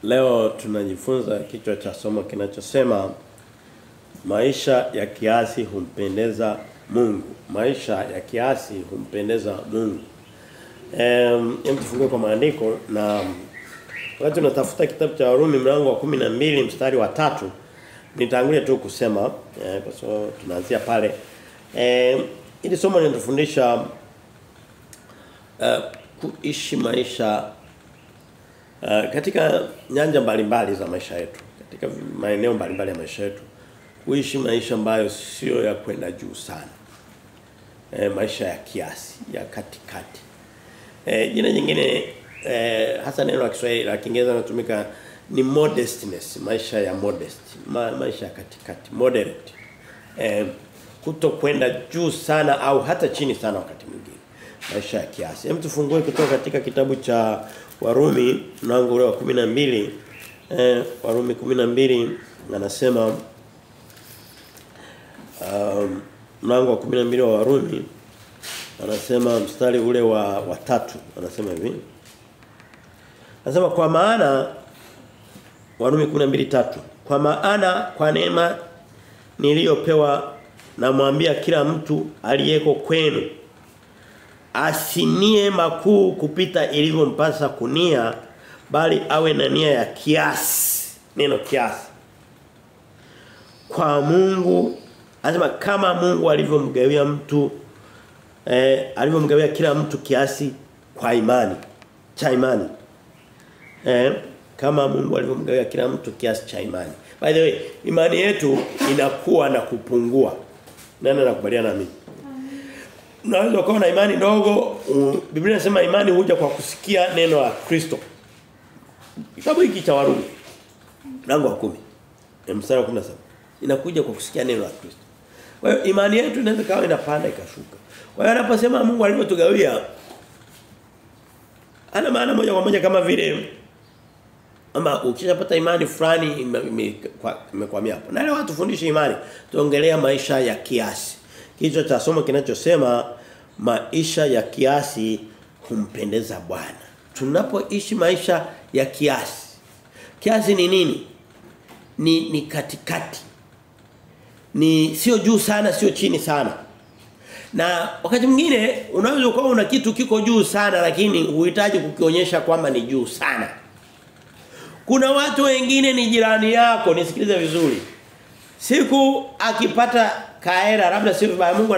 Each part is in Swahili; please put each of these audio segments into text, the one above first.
Leo tunajifunza kichwa cha somo kinachosema maisha ya kiasi humpendeza Mungu. Maisha ya kiasi humpendeza Mungu. Tufungue kwa maandiko na wakati tunatafuta kitabu cha Warumi mlango wa 12 mstari wa 3 nitangulia tu kusema kwa sababu tunaanzia pale. Hili somo linatufundisha kuishi maisha katika nyanja mbalimbali za maisha yetu, katika maeneo mbalimbali ya maisha yetu, kuishi maisha ambayo sio ya kwenda juu sana. Maisha ya kiasi, ya katikati. Jina jingine hasa neno la Kiswahili la Kiingereza linatumika ni modestness, maisha ya modest, maisha ya katikati, moderate. Kutokwenda juu sana au hata chini sana wakati mwingine. Maisha ya kiasi. Hem, tufungue kutoka katika kitabu cha Warumi mlango ule wa 12. Warumi 12 anasema mlango wa 12 wa Warumi anasema mstari ule wa 3 anasema hivi. Anasema kwa maana Warumi 12:3 kwa maana kwa neema niliyopewa namwambia kila mtu aliyeko kwenu asinie makuu kupita ilivyompasa kunia, bali awe na nia ya kiasi. Neno kiasi. Kwa Mungu, anasema kama Mungu alivyomgawia mtu alivyomgawia kila mtu kiasi kwa imani, cha imani. Kama Mungu alivyomgawia kila mtu kiasi cha imani. By the way, imani yetu inakuwa na kupungua. Nani anakubaliana na mimi? Unaweza kuwa na imani ndogo. Biblia inasema imani huja kwa kusikia neno la Kristo. Kitabu hiki cha Warumi mlango wa 10 mstari wa 17 inakuja kwa kusikia neno la Kristo. Kwa hiyo imani yetu inaweza kawa inapanda ikashuka. Kwa hiyo anaposema Mungu alivyotugawia ana maana moja kwa moja kama vile ama ukishapata imani fulani imekwamia hapo. Na leo watufundishe imani. Tuongelea maisha ya kiasi. Kichwa cha somo kinachosema maisha ya kiasi humpendeza Bwana. Tunapoishi maisha ya kiasi. Kiasi ni nini? Ni katikati. Ni sio juu sana, sio chini sana. Na wakati mwingine unaweza kuwa una kitu kiko juu sana lakini uhitaji kukionyesha kwamba ni juu sana. Kuna watu wengine ni jirani yako, nisikilize vizuri. Siku akipata kaera labda si vibaya Mungu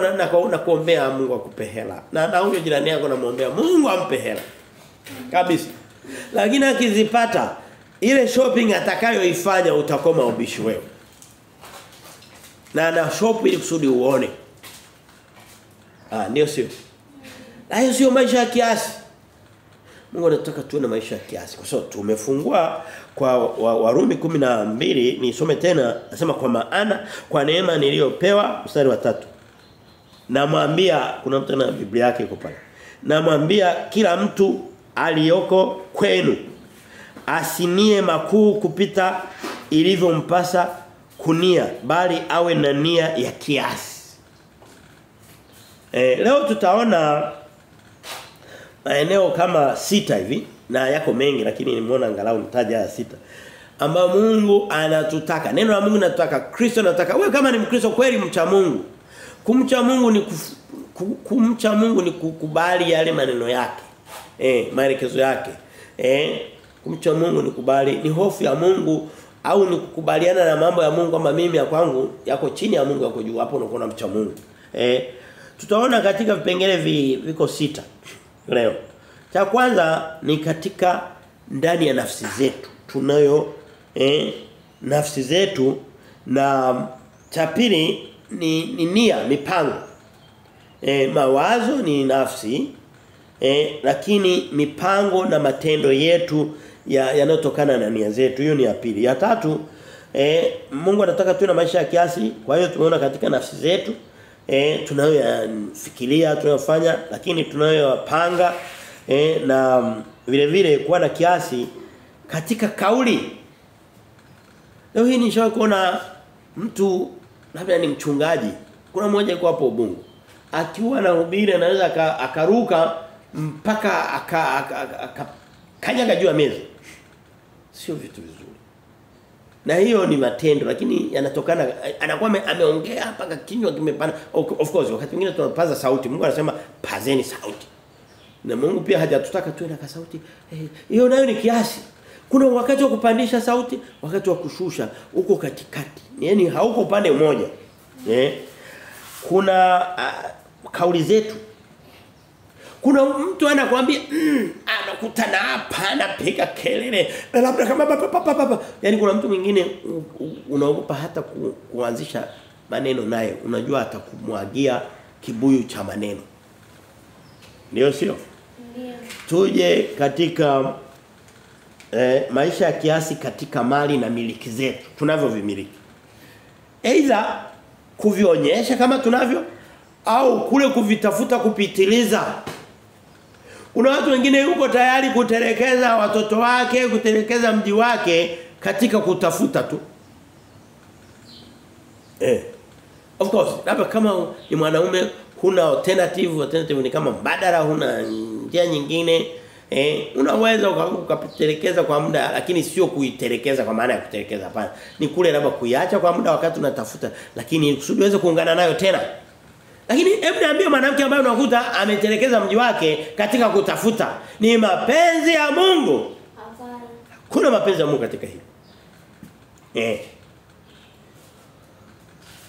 na kuombea Mungu akupe hela. Na huyo jirani yako namuombea Mungu ampe hela. Kabisa. Lakini akizipata ile shopping atakayoifanya utakoma ubishi wewe. Na shop ili kusudi uone. Ndio sio. Na hiyo sio maisha ya kiasi. Mungu anataka tuwe na maisha ya kiasi. Kwa sababu tumefungua kwa Warumi 12 nisome tena nasema kwa maana kwa neema niliyopewa mstari wa 3. Namwambia kuna mtu na Biblia yake iko pale. Namwambia kila mtu aliyoko kwenu asinie makuu kupita ilivyompasa kunia, bali awe na nia ya kiasi. Leo tutaona maeneo kama 6 hivi na yako mengi lakini nimeona angalau nitaja haya 6 ambao Mungu anatutaka. Neno la Mungu linataka, Kristo anataka. Wewe kama ni Mkristo kweli mcha Mungu. Kumcha Mungu ni kumcha Mungu ni kukubali yale maneno yake. Maelekezo yake. Kumcha Mungu ni kubali, ni hofu ya Mungu au ni kukubaliana na mambo ya Mungu kama mimi ya kwangu yako chini ya Mungu yako juu. Hapo unakuwa mcha Mungu. Tutaona katika vipengele viko 6 leo. Cha kwanza ni katika ndani ya nafsi zetu. Tunayo nafsi zetu na cha pili ni nia, mipango. Mawazo ni nafsi lakini mipango na matendo yetu yanayotokana na nia zetu. Hiyo ni ya pili. Ya tatu Mungu anataka tuwe na maisha ya kiasi. Kwa hiyo tumeona katika nafsi zetu tunayofikiria, tunayofanya lakini tunayoyapanga na vile vile kuwa na kiasi katika kauli. Leo hii nishawahi kuona mtu labda ni mchungaji. Kuna mmoja yuko hapo Ubungo. Akiwa anahubiri anaweza akaruka mpaka kanyaga juu ya meza. sio vitu vizuri. Na hiyo ni matendo lakini yanatokana anakuwa ameongea mpaka kinywa kimepana. Of course wakati mwingine tunapaza sauti. Mungu anasema pazeni sauti. Na Mungu pia hajatutaka tuwe na sauti. Hiyo nayo ni kiasi. Kuna wakati wa kupandisha sauti, wakati wa kushusha, uko katikati. Yaani hauko upande mmoja. Kuna kauli zetu. Kuna mtu anakuambia anakutana hapa anapiga kelele labda kama yani kuna mtu mwingine unaogopa hata kuanzisha maneno naye unajua atakumwagia kibuyu cha maneno. Ndio sio? Ndio. Tuje katika maisha ya kiasi katika mali na miliki zetu tunavyovimiliki. Aidha kuvionyesha kama tunavyo au kule kuvitafuta kupitiliza. Kuna watu wengine yuko tayari kutelekeza watoto wake, kutelekeza mji wake katika kutafuta tu. Of course, labda kama ni mwanaume huna alternative ni kama mbadala huna njia nyingine, unaweza ukapitelekeza kwa muda lakini sio kuitelekeza kwa maana ya kutelekeza hapana. Ni kule labda kuiacha kwa muda wakati unatafuta lakini kusudi uweze kuungana nayo tena. Lakini hebu niambie mwanamke ambaye unakuta ametelekeza mji wake katika kutafuta ni mapenzi ya Mungu? Hapana. Kuna mapenzi ya Mungu katika hili.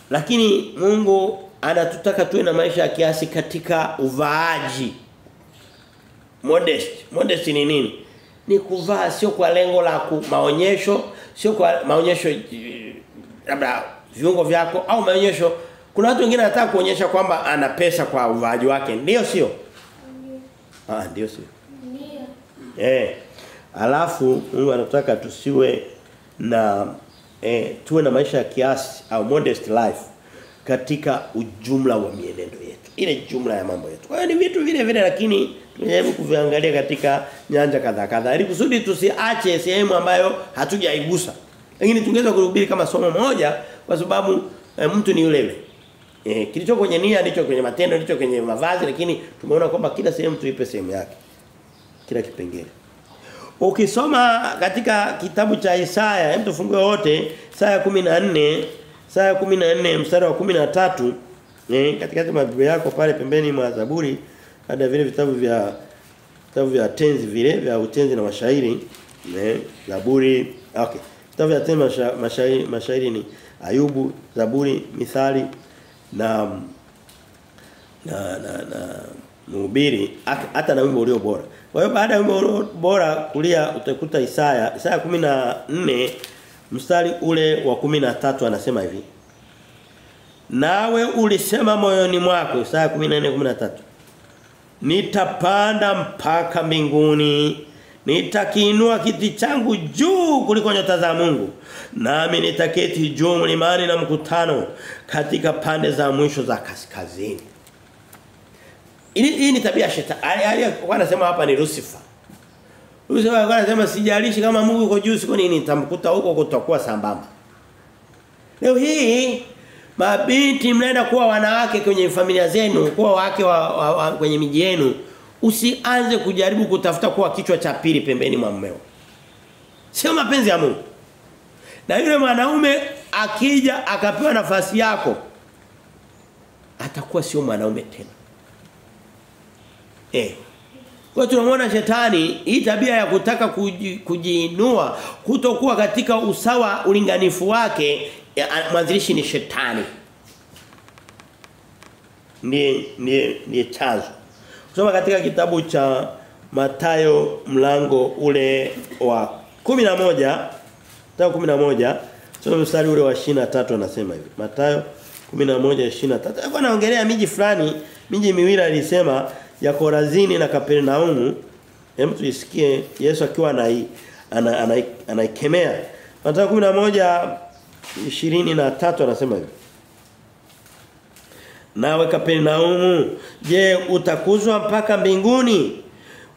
Lakini Mungu anatutaka tuwe na maisha ya kiasi katika uvaaji. Modest ni nini? Ni kuvaa sio kwa lengo la maonyesho, sio kwa maonyesho labda viungo vyako au maonyesho. Kuna watu wengine wanataka kuonyesha kwamba ana pesa kwa uvaaji wake. Ndio sio? Ndio. Ndio sio. Ndio. Alafu Mungu anataka tusiwe na tuwe na maisha ya kiasi au modest life katika ujumla wa mienendo yetu. Ile jumla ya mambo yetu. Kwa hiyo ni vitu vile vile lakini tunajaribu kuviangalia katika nyanja kadhaa ili kusudi tusiache sehemu ambayo hatujaigusa. Lakini tungeweza kuhubiri kama somo moja kwa sababu mtu ni yule yule. Kilicho kwenye nia ndicho kwenye matendo ndicho kwenye mavazi lakini tumeona kwamba kila sehemu tuipe sehemu yake. Kila kipengele. Ukisoma katika kitabu cha Isaya, hebu tufungue wote Isaya 14 mstari wa 13 katika Biblia yako pale pembeni mwa Zaburi hata vile vitabu vya tenzi vile vya utenzi na mashairi Zaburi okay vitabu vya tenzi mashairi ni Ayubu, Zaburi, Mithali na Mhubiri hata na wimbo ulio bora. Kwa hiyo baada ya wimbo bora kulia utakuta Isaya 14 mstari ule wa 13 anasema hivi. Nawe ulisema moyoni mwako Isaya 14:13. Nitapanda mpaka mbinguni, nitakiinua kiti changu juu kuliko nyota za Mungu, nami nitaketi juu mlimani na mkutano katika pande za mwisho za kaskazini. Hii ni tabia ya shetani. Wanasema hapa ni Lucifer. Lucifer anasema sijalishi kama Mungu yuko juu siku nini nitamkuta huko kutakuwa sambamba. Leo hii mabinti mnaenda kuwa wanawake kwenye familia zenu, kuwa wake kwenye miji yenu, usianze kujaribu kutafuta kuwa kichwa cha pili pembeni mwa mmeo. Sio mapenzi ya Mungu. Na yule mwanaume akija akapewa nafasi yako atakuwa sio mwanaume tena. Kwa tunamwona shetani hii tabia ya kutaka kujiinua kutokuwa katika usawa ulinganifu wake mwanzilishi ni shetani. Ni chanzo. Kusoma katika kitabu cha Mathayo mlango ule wa 11 soma mstari ule wa 23 anasema hivi. Mathayo 11:23. Alikuwa anaongelea miji fulani, miji miwili alisema ya Korazini na Kapernaumu. Hem tuisikie Yesu akiwa anaikemea. Mathayo 11:23 anasema hivi. Nawe Kapernaumu, je, utakuzwa mpaka mbinguni?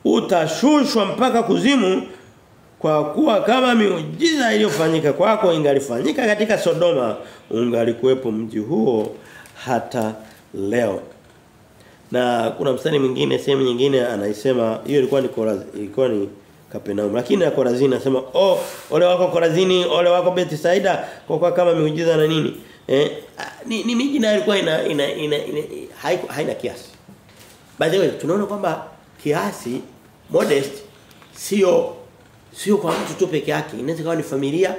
Utashushwa mpaka kuzimu? Kwa kuwa kama miujiza iliyofanyika kwako ingalifanyika katika Sodoma, ungalikuwepo mji huo hata leo. Na kuna mstari mwingine sehemu nyingine anaisema hiyo ilikuwa ni Kapenaumu. Lakini Korazini anasema, ole wako Korazini, ole wako Bethsaida kwa kama miujiza na nini. Ni miji nayo ilikuwa haina kiasi. By the way, tunaona kwamba kiasi modest sio kwa mtu tu peke yake. Inaweza kuwa ni familia,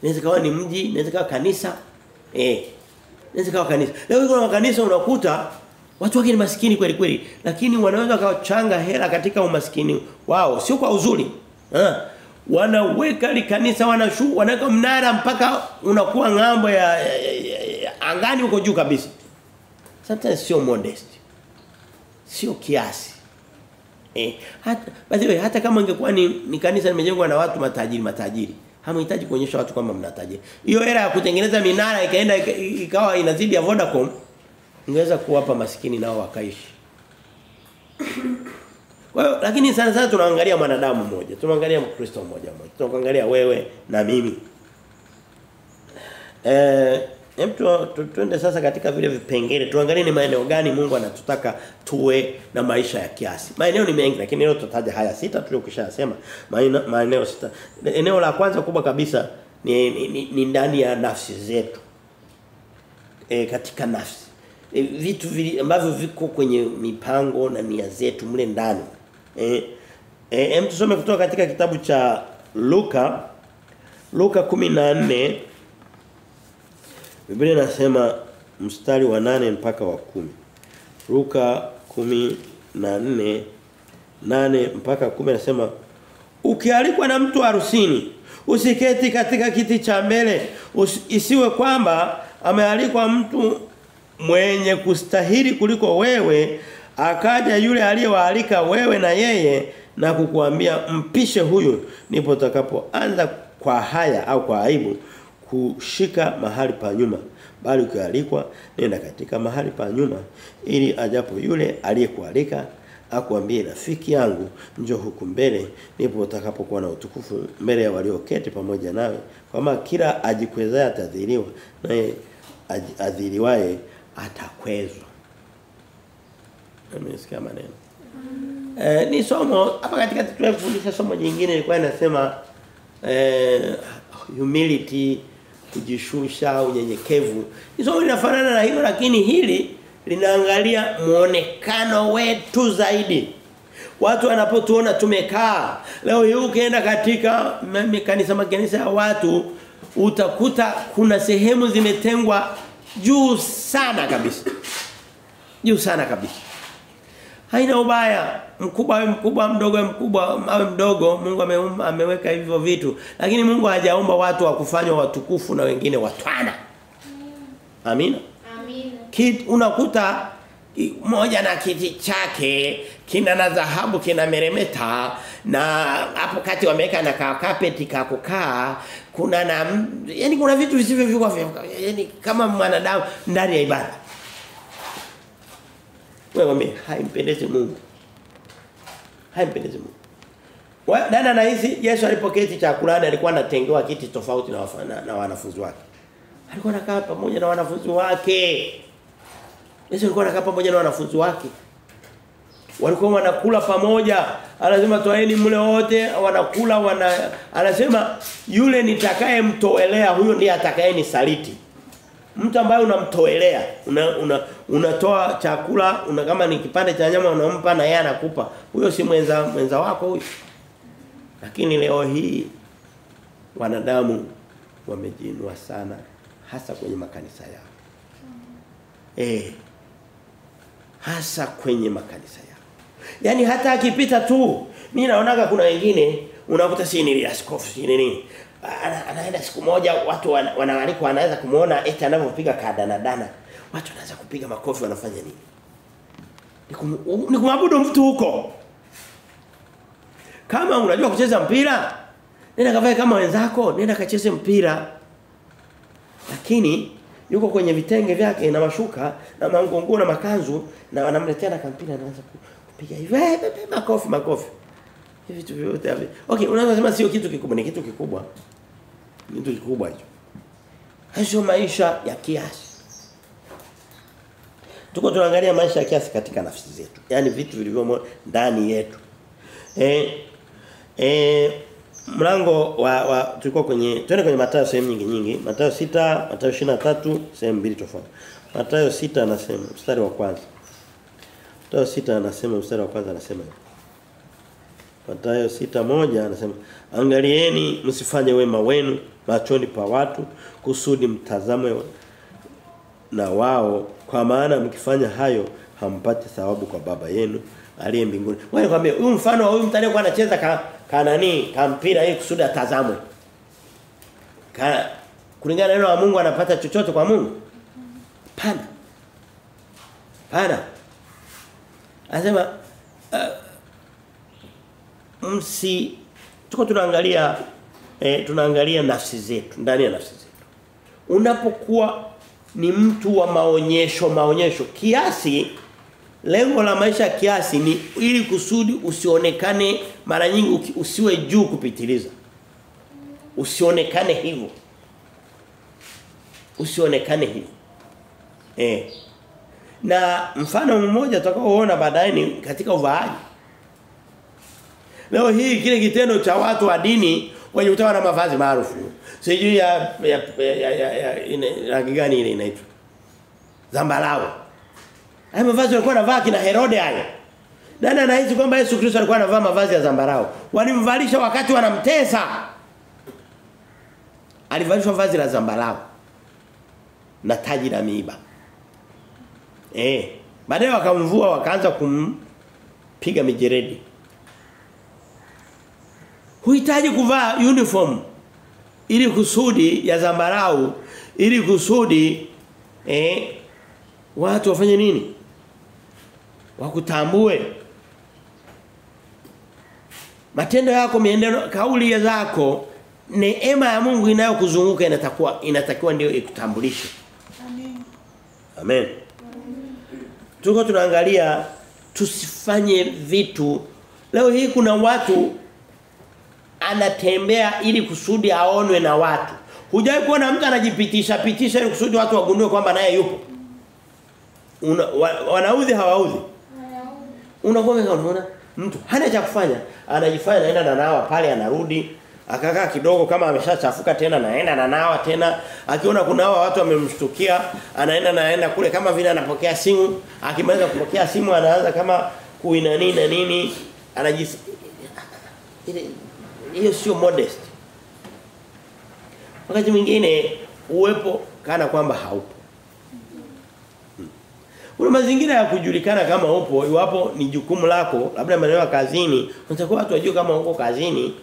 inaweza kuwa ni mji, inaweza kuwa kanisa. Inaweza kuwa kanisa. Leo kuna makanisa unakuta watu wake ni maskini kweli kweli, lakini wanaweza kuchanga hela katika umaskini wao, sio kwa uzuri. Wanaweka kanisa wanaweka mnara mpaka unakuwa ngambo ya angani huko juu kabisa. Sometimes sio modest. Sio kiasi. Hata kama ingekuwa ni kanisa limejengwa na watu matajiri. Hamhitaji kuonyesha watu kwamba mnatajiri. Hiyo hela ya kutengeneza minara ikaenda ikawa inazidi ya Vodacom, ingeweza kuwapa maskini nao wakaishi. Kwa hiyo lakini sana tunaangalia mwanadamu mmoja, tunaangalia Mkristo mmoja. Tunaangalia wewe na mimi. Tuende sasa katika vile vipengele. Tuangalie ni maeneo gani Mungu anatutaka tuwe na maisha ya kiasi. Maeneo ni mengi lakini leo tutataja haya 6 tuliyokishasema. Maeneo 6. Eneo la kwanza kubwa kabisa ni ndani ya nafsi zetu. Katika nafsi. Vitu ambavyo viko kwenye mipango na nia zetu mle ndani. Tusome kutoka katika kitabu cha Luka 14. Biblia inasema mstari wa 8 mpaka wa 10. Luka 14 8 mpaka 10 inasema, ukialikwa na mtu harusini usiketi katika kiti cha mbele, isiwe kwamba amealikwa mtu mwenye kustahili kuliko wewe, akaja yule aliyewaalika wewe na yeye na kukuambia mpishe huyu, nipo utakapoanza kwa haya au kwa aibu kushika mahali pa nyuma. Bali ukialikwa nenda katika mahali pa nyuma, ili ajapo yule aliyekualika akuambie, rafiki yangu njoo huku mbele, nipo utakapokuwa na utukufu mbele ya walioketi pamoja nawe. Kwa maana kila ajikwezaye atadhiliwa, naye adhiliwaye atakwezwa. Nimesikia maneno. Ni somo hapa katika tunafundisha somo jingine ilikuwa inasema humility, kujishusha, unyenyekevu. Hizo linafanana na hilo, lakini hili linaangalia muonekano wetu zaidi. Watu wanapotuona tumekaa, leo hii ukienda katika makanisa ya watu utakuta kuna sehemu zimetengwa juu sana kabisa. Juu sana kabisa. Haina ubaya, mkubwa awe mkubwa, mdogo awe mkubwa, awe mdogo. Mungu ameweka hivyo vitu. Lakini Mungu hajaumba watu wa kufanywa watukufu na wengine watwana. Amina. Amina. Unakuta mmoja na kiti chake kina na dhahabu, kina meremeta, na hapo kati wameweka na carpet kakukaa, kuna yani kuna vitu visivyo yani kama mwanadamu ndani ya ibada. Wewe haimpendezi Mungu. Haimpendezi Mungu. Dada na hizi Yesu alipoketi chakulani alikuwa anatengewa kiti tofauti na wanafunzi wake. Alikuwa anakaa pamoja na wanafunzi wake. Yesu alikuwa anakaa pamoja na wanafunzi wake. Walikuwa wanakula pamoja. Anasema toeni mle wote, wanakula anasema yule nitakayemtoelea huyo ndiye atakayenisaliti. Mtu ambaye unamtoelea, unatoa chakula, kama ni kipande cha nyama unampa na yeye anakupa. Huyo si mwenza wako huyo. Lakini leo hii wanadamu wamejinua sana hasa kwenye makanisa yao. Hasa kwenye makanisa yao. Yaani hata akipita tu, mimi naonaga kuna wengine unakuta si ni askofu si nini. Anaenda siku moja watu wanaalikwa, anaweza kumuona eti anavyopiga kadanadana. Watu wanaanza kupiga makofi, wanafanya nini? Ni kumwabudu mtu huko. Kama unajua kucheza mpira, nenda kavae kama wenzako, nenda kacheze mpira. Lakini yuko kwenye vitenge vyake na mashuka na mangongo na makanzu na wanamletea na kampira, anaanza kupiga hivi makofi. Hivi vitu vyote hivi. Okay, unaweza kusema sio kitu kikubwa, ni kitu kikubwa. Ni kitu kikubwa hicho. Hayo maisha ya kiasi. Tuko tunaangalia maisha ya kiasi katika nafsi zetu. Yaani vitu vilivyomo ndani yetu. Mlango wa tulikuwa twende kwenye Mathayo sehemu nyingi. Mathayo 6, Mathayo 23 sehemu mbili tofauti. Mathayo 6 anasema mstari wa kwanza. Mathayo 6 anasema mstari wa kwanza anasema. Mathayo 6:1 anasema angalieni msifanye wema wenu machoni pa watu kusudi mtazame na wao kwa maana mkifanya hayo hampati thawabu kwa baba yenu aliye mbinguni. Wewe nikwambie huyu mfano wa huyu mtu aliyekuwa anacheza ka mpira ili kusudi atazamwe. Kulingana na neno la Mungu anapata chochote kwa Mungu? Pana. Anasema tunaangalia nafsi zetu, ndani ya nafsi zetu. Unapokuwa ni mtu wa maonyesho kiasi, lengo la maisha kiasi ni ili kusudi usionekane mara nyingi usiwe juu kupitiliza. Usionekane hivyo. Na mfano mmoja tutakaoona baadaye ni katika uvaaji. Leo hii kile kitendo cha watu wa dini wenye utawa na mavazi maarufu. Sijui ya rangi gani ile inaitwa? Zambarau. Hayo mavazi walikuwa wanavaa kina Herode hayo. Nani anahisi kwamba Yesu Kristo alikuwa anavaa mavazi ya zambarau? Walimvalisha wakati wanamtesa. Alivalishwa vazi la zambarau na taji la miiba. Baadaye wakamvua wakaanza kumpiga mijeredi. Huhitaji kuvaa uniform ili kusudi ya zambarau, ili kusudi watu wafanye nini? Wakutambue. Matendo yako, mienendo, kauli zako, neema ya Mungu inayokuzunguka inatakiwa ndio ikutambulishe. Amen. Tuko tunaangalia tusifanye vitu. Leo hii kuna watu anatembea ili kusudi aonwe na watu. Hujai kuona mtu anajipitisha ili kusudi watu wagundue kwamba naye yupo. Wanaudhi hawaudhi. Unaona mtu hana cha kufanya, anajifanya anaenda na nawa pale anarudi, akakaa kidogo kama ameshachafuka tena naenda na nawa tena, akiona kuna hawa watu wamemshtukia, anaenda kule kama vile anapokea simu, akimaliza kupokea simu anaanza kama kuina nini, hiyo sio modest. Wakati mwingine uwepo kana kwamba haupo. Kuna mazingira ya kujulikana kama upo, iwapo ni jukumu lako, labda maeneo ya kazini, unatakiwa watu wajue kama uko kazini.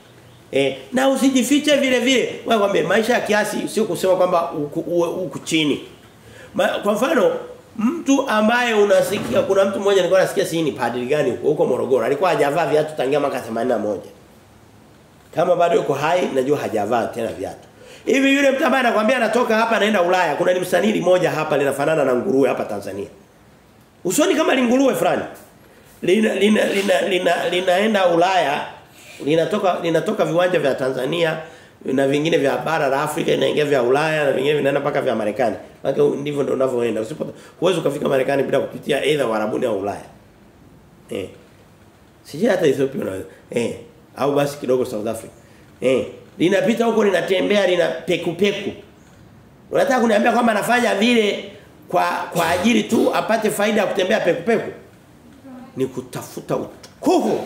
Na usijifiche vile vile. Wewe kwambie maisha ya kiasi sio kusema kwamba uko chini. Kwa mfano, mtu ambaye unasikia kuna mtu mmoja nilikuwa nasikia si ni padri gani huko Morogoro, alikuwa hajavaa viatu tangia mwaka 81. Kama bado yuko hai najua hajavaa tena viatu. Hivi yule mtu ambaye anakuambia anatoka hapa anaenda Ulaya, kuna msanili moja hapa linafanana na nguruwe hapa Tanzania. Usoni kama linguruwe fulani. Linaenda Ulaya, linatoka viwanja vya Tanzania na vingine vya bara la Afrika inaingia vya Ulaya na vingine vinaenda mpaka vya Marekani. Maana ndivyo ndio unavyoenda. Huwezi kufika Marekani bila kupitia aidha Uarabuni au Ulaya. Sije hata Ethiopia unaweza. Au basi kidogo South Africa. Linapita huko linatembea lina peku. Unataka kuniambia kwamba anafanya vile kwa ajili tu apate faida ya kutembea peku? Ni kutafuta utukufu.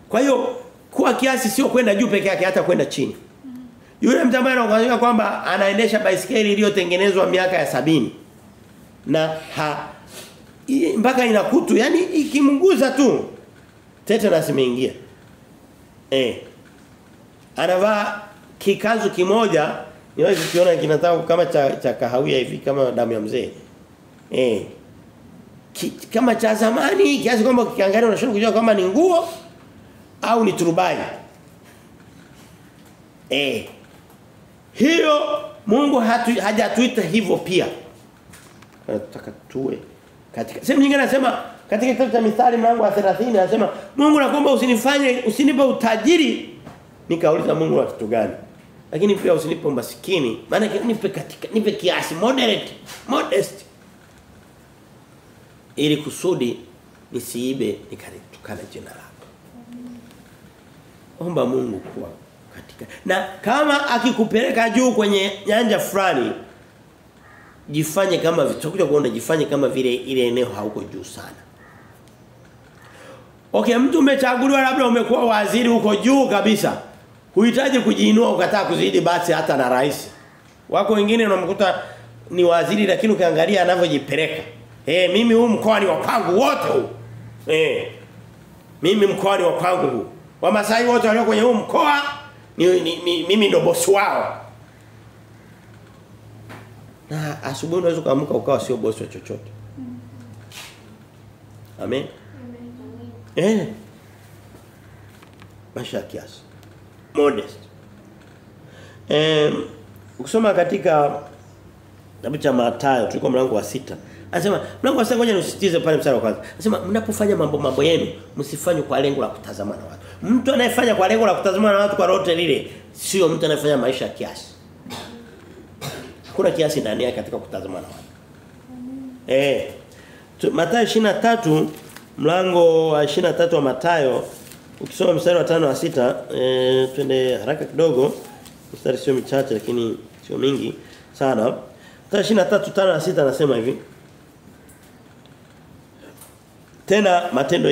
Kwa hiyo kwa kiasi sio kwenda juu peke yake hata kwenda chini. Yule mtu ambaye anakuambia kwamba anaendesha baisikeli iliyotengenezwa miaka ya 70 na mpaka inakutu, yani ikimguza tu tetanus imeingia. Anavaa kikazu kimoja, niwezi kuona kinataka kama cha kahawia hivi kama damu ya mzee. Kama cha zamani kiasi kwamba ukiangalia unashindwa kujua kama ni nguo au ni turubai. Hiyo Mungu hajatuita hivyo pia. Anataka tuwe katika sehemu nyingine anasema katika kitabu cha Mithali mlango wa 30 anasema Mungu nakuomba usinipe utajiri. Nikauliza Mungu wa kitu gani? Lakini pia usinipe umaskini, maana nipe kiasi, modest. Ili kusudi nisiibe nikalitukana jina lako. Omba Mungu kuwa katika. Na kama akikupeleka juu kwenye nyanja fulani, jifanye kama vitakuja kuona jifanye kama vile ile eneo hauko juu sana. Okay, mtu umechaguliwa labda umekuwa waziri uko juu kabisa. Huhitaji kujiinua ukataa kuzidi basi hata na rais. Wako wengine unamkuta ni waziri lakini ukiangalia anavyojipeleka. Mimi huu mkoa ni wa kwangu wote huu. Mimi mkoa ni wa kwangu huu. Wamasai wote walio kwenye huu mkoa mimi ndo bosi wao. Na asubuhi unaweza kuamka ukawa sio bosi wa chochote. Amen. Maisha kiasi. Modest. Ukisoma katika kitabu cha Mathayo tulikuwa mlango wa 6. Anasema mlango wa 6 ngoja nisitize pale mstari wa kwanza. Anasema mnapofanya mambo yenu msifanye kwa lengo la kutazama na watu. Mtu anayefanya kwa lengo la kutazama na watu kwa lolote lile sio mtu anayefanya maisha ya kiasi. Hakuna kiasi ndani yake katika kutazama na watu. Mathayo 23 mlango wa 23 wa Mathayo ukisoma mstari wa 5 na 6 twende haraka kidogo. Mstari sio michache lakini sio mingi sana. Mathayo 23:5 na 6 anasema hivi. Tena matendo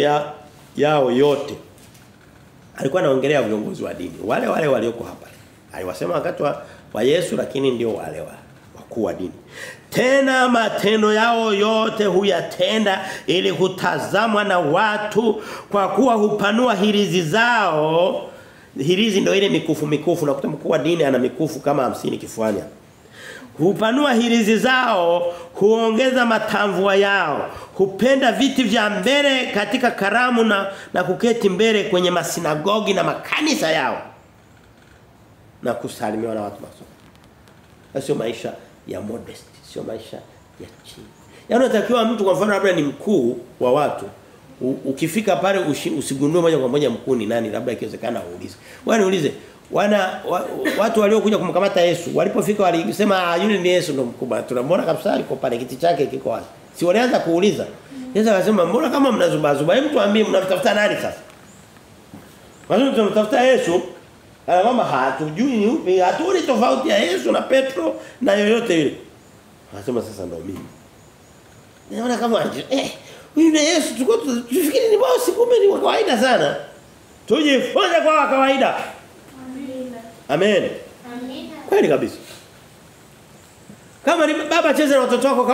yao yote. Alikuwa anaongelea viongozi wa dini. Wale walioko hapa. Aliwasema wakati wa Yesu lakini ndio wale wakuu wa dini. Tena matendo yao yote huyatenda ili kutazamwa na watu kwa kuwa hupanua hirizi zao. Hirizi ndio ile mikufu na kuta mkuu wa dini ana mikufu kama 50 kifuani. Hupanua hirizi zao, huongeza matamvua yao, hupenda viti vya mbele katika karamu na kuketi mbele kwenye masinagogi na makanisa yao. Na kusalimiwa na watu masomo. Sio maisha ya modest, sio maisha ya chini. Yaani unatakiwa mtu kwa mfano labda ni mkuu wa watu, ukifika pale usigundue moja kwa moja mkuu ni nani, labda ikiwezekana uulize. Wewe niulize, watu waliokuja kumkamata Yesu, walipofika walisema yule ni Yesu ndo mkubwa. Tunamwona kabisa yuko pale kiti chake kiko wazi. Si walianza kuuliza. Yesu akasema mbona kama mnazubazuba, hebu tuambie mnamtafuta nani sasa? Wazungu tunamtafuta Yesu. Kama hatujui ni upi, hatuni tofauti ya Yesu na Petro na yoyote yule. Anasema sasa ndio mimi. Naona kama huyu ni Yesu tufikiri ni bosi kumbe ni wa kawaida sana. Tujifunze kwa kawaida. Amen. Amen. Kweli kabisa. Kama ni baba cheza na watoto wako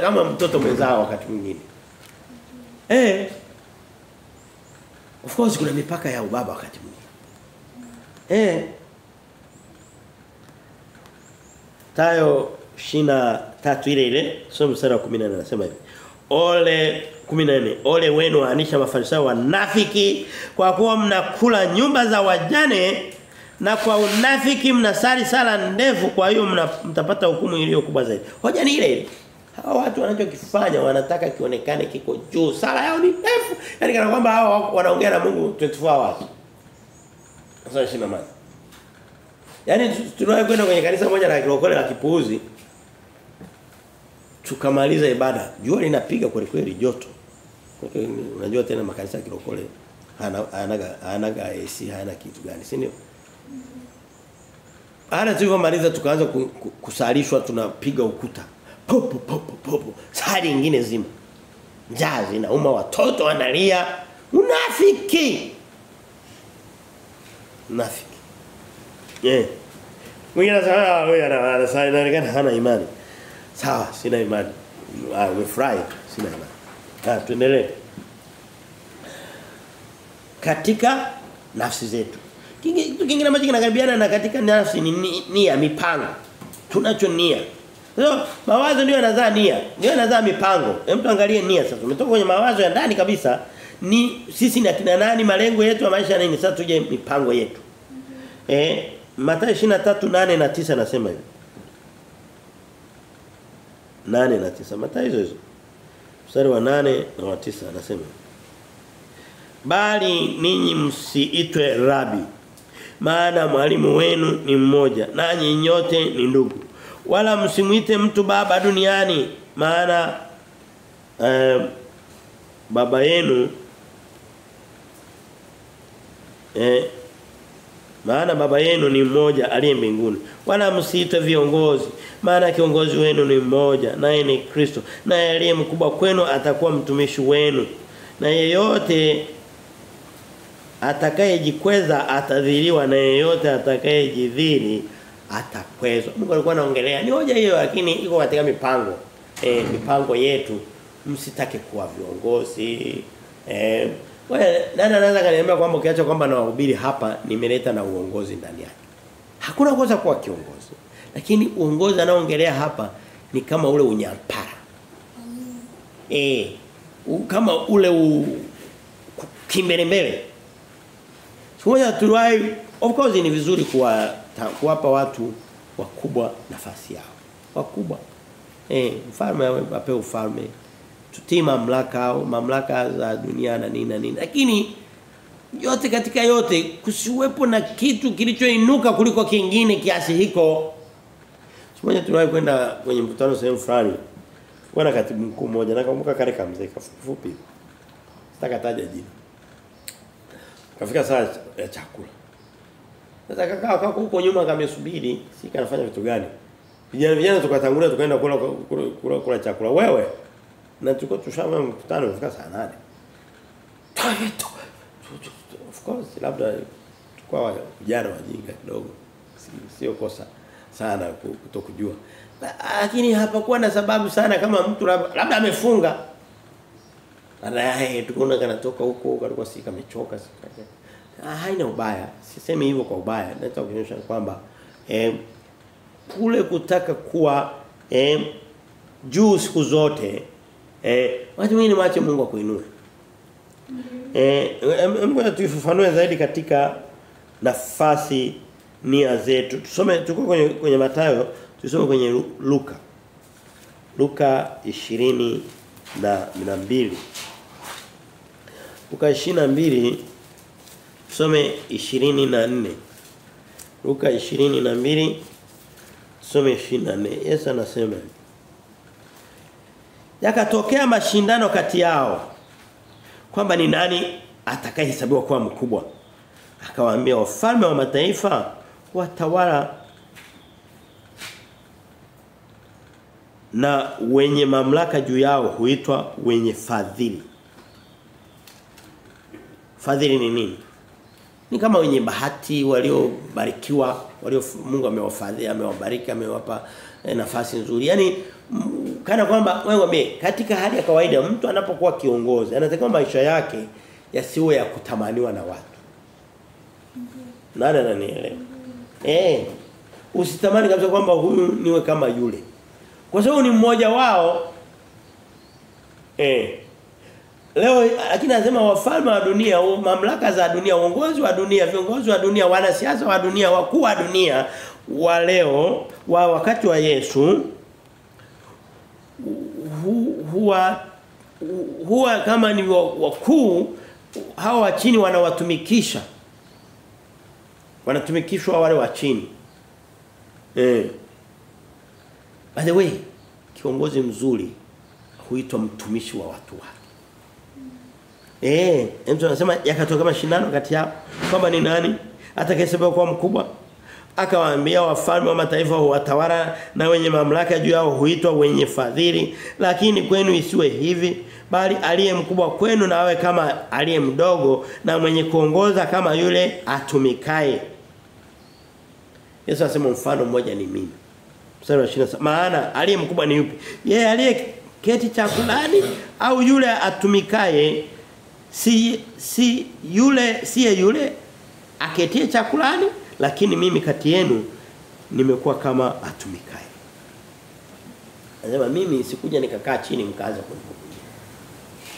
kama mtoto mwenzao wakati mwingine. Of course kuna mipaka ya ubaba wakati mwingine. Tayo 23 ile somo mstari wa 14 anasema hivi. Ole 14 ole wenu waanisha mafarisayo wanafiki kwa kuwa mnakula nyumba za wajane na kwa unafiki mnasali sala ndefu kwa hiyo mtapata hukumu iliyo kubwa zaidi. Hoja ni ile ile. Hawa watu wanachokifanya wanataka kionekane kiko juu. Sala yao ni ndefu. Yaani kana kwamba hawa wanaongea na Mungu 24 hours. Sasa shina maana. Yaani tunawahi kwenda kwenye kanisa moja la kilokole la kipuuzi. Tukamaliza ibada. Jua linapiga kweli kweli joto. Unajua tena makanisa ya kilokole hanaga AC hana kitu gani, si ndio? Tulipomaliza tukaanza kusalishwa tunapiga ukuta. Popo. Sali nyingine zima. Njaa zinauma watoto wanalia. Unafiki. Mwingine anasema wewe anaonekana hana imani. Sawa, sina imani. Umefurahi, sina imani. Tuendelee. Katika nafsi zetu. Kingine ambacho kinakaribiana na katika nafsi ni nia, mipango. Tunacho nia. Sasa mawazo ndio yanazaa nia, ndio yanazaa mipango. Hem tuangalie nia sasa. Umetoka kwenye mawazo ya ndani kabisa, ni sisi ni akina nani, malengo yetu ya maisha nini? Sasa tuje mipango yetu. Mathayo 23:8 na 9 nasema hivi. 8 na 9 Mathayo hizo. Mstari wa 8 na wa 9 anasema. Bali ninyi msiitwe rabi, maana mwalimu wenu ni mmoja, nanyi nyote ni ndugu. Wala msimuite mtu baba duniani, maana baba yenu maana baba yenu ni mmoja aliye mbinguni. Wala msiite viongozi, maana kiongozi wenu ni mmoja, naye ni Kristo. Naye aliye mkubwa kwenu atakuwa mtumishi wenu. Na yeyote atakayejikweza atadhiliwa, na yeyote atakayejidhili atakwezwa. Mungu alikuwa anaongelea ni hoja hiyo, lakini iko katika mipango yetu. Msitake kuwa viongozi. Nani anaweza kaniambia kwamba ukiacha kwamba nawahubiri hapa nimeleta na uongozi ndani yake? Hakuna kosa kuwa kiongozi. Lakini uongozi anaoongelea hapa ni kama ule unyampara. Kama ule kimbelembele. Sio tuliwahi, of course ni vizuri kuwapa watu wakubwa nafasi yao. Wakubwa. Mfalme apewe ufalme. Tutii mamlaka za dunia na nini. Lakini yote katika yote kusiwepo na kitu kilichoinuka kuliko kingine kiasi hiko. Siku moja tuliwahi kwenda kwenye mkutano sehemu fulani. Kuna katibu mkuu mmoja nakumbuka kale kamzee kafupi. Sitaka taja jina. Kafika saa ya chakula. Sasa kakaa huko nyuma kamesubiri, si kanafanya vitu gani? Vijana tukatangulia tukaenda kula chakula. Wewe na tuko tushama mkutano ufika saa 8. Of course labda tukao vijana wajinga kidogo. Sio kosa sana kutokujua. Lakini hapakuwa na sababu sana kama mtu labda amefunga. Tukaona kanatoka huko kalikuwa si kamechoka haina ubaya. Sisemi hivyo kwa ubaya. Nataka kuonyesha kwamba kule kutaka kuwa juu siku zote watu wengine waache Mungu akuinue. Ngoja tuifafanue zaidi katika nafasi nia zetu. Tusome tuko kwenye Mathayo, tusome kwenye Luka 22. Luka 22 tusome 24. Luka 22 tusome 24. Yesu anasema yakatokea mashindano kati yao kwamba ni nani atakayehesabiwa kuwa mkubwa. Akawaambia wafalme wa mataifa watawala na wenye mamlaka juu yao huitwa wenye fadhili. Fadhili ni nini? Ni kama wenye bahati waliobarikiwa, Mungu amewafadhili, amewabariki, amewapa nafasi nzuri. Yaani kana kwamba wewe katika hali ya kawaida mtu anapokuwa kiongozi anatakiwa maisha yake yasiwe ya kutamaniwa na watu. Nani ananielewa? Usitamani kabisa kwamba huyu niwe kama yule. Kwa sababu ni mmoja wao. Leo lakini anasema wafalme wa dunia, mamlaka za dunia, uongozi wa dunia, viongozi wa dunia, wanasiasa wa dunia, wakuu wa dunia wa leo wa wakati wa Yesu huwa kama ni wakuu hao wa chini wanawatumikisha. Wanatumikishwa wale wa chini. By the way, kiongozi mzuri huitwa mtumishi wa watu wake. Mtu anasema yakatoka mashindano kati yao kwamba ni nani atakayehesabiwa kuwa mkubwa. Akawaambia wafalme wa mataifa watawala na wenye mamlaka juu yao huitwa wenye fadhili, lakini kwenu isiwe hivi, bali aliye mkubwa kwenu na awe kama aliye mdogo, na mwenye kuongoza kama yule atumikaye. Yesu asema mfano mmoja ni mimi. Mstari wa 27. Maana aliye mkubwa ni yupi? Yeye aliye keti chakulani au yule atumikaye? Si yule aketie chakulani, lakini mimi kati yenu nimekuwa kama atumikaye. Anasema mimi sikuja nikakaa chini mkaanza kunihudumia.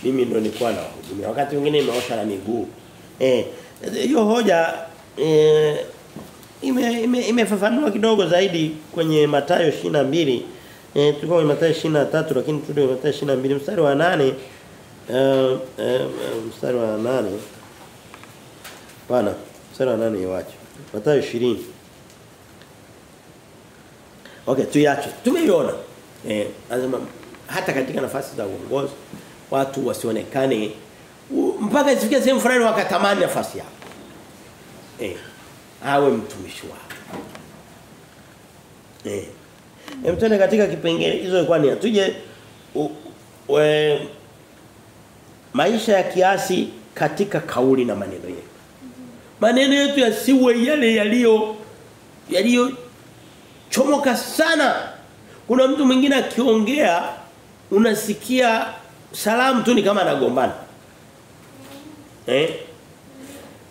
Mimi ndo nilikuwa nawahudumia. Wakati mwingine nimeosha na miguu. Hiyo hoja imefafanua kidogo zaidi kwenye Mathayo 22. Tulikuwa kwenye Mathayo 23 lakini turudi kwenye Mathayo 22 mstari wa 8. Mstari wa 8. Bwana, mstari wa 8 iwache. Mathayo 20. Okay, tuiache. Tumeiona. Anasema hata katika nafasi za uongozi watu wasionekane mpaka isifikie sehemu fulani wakatamani nafasi yako. Awe mtumishi wako. Mtende katika kipengele hizo ilikuwa ni tuje maisha ya kiasi katika kauli na maneno yetu. Maneno yetu yasiwe yale yaliyo chomoka sana. Kuna mtu mwingine akiongea unasikia salamu tu ni kama anagombana.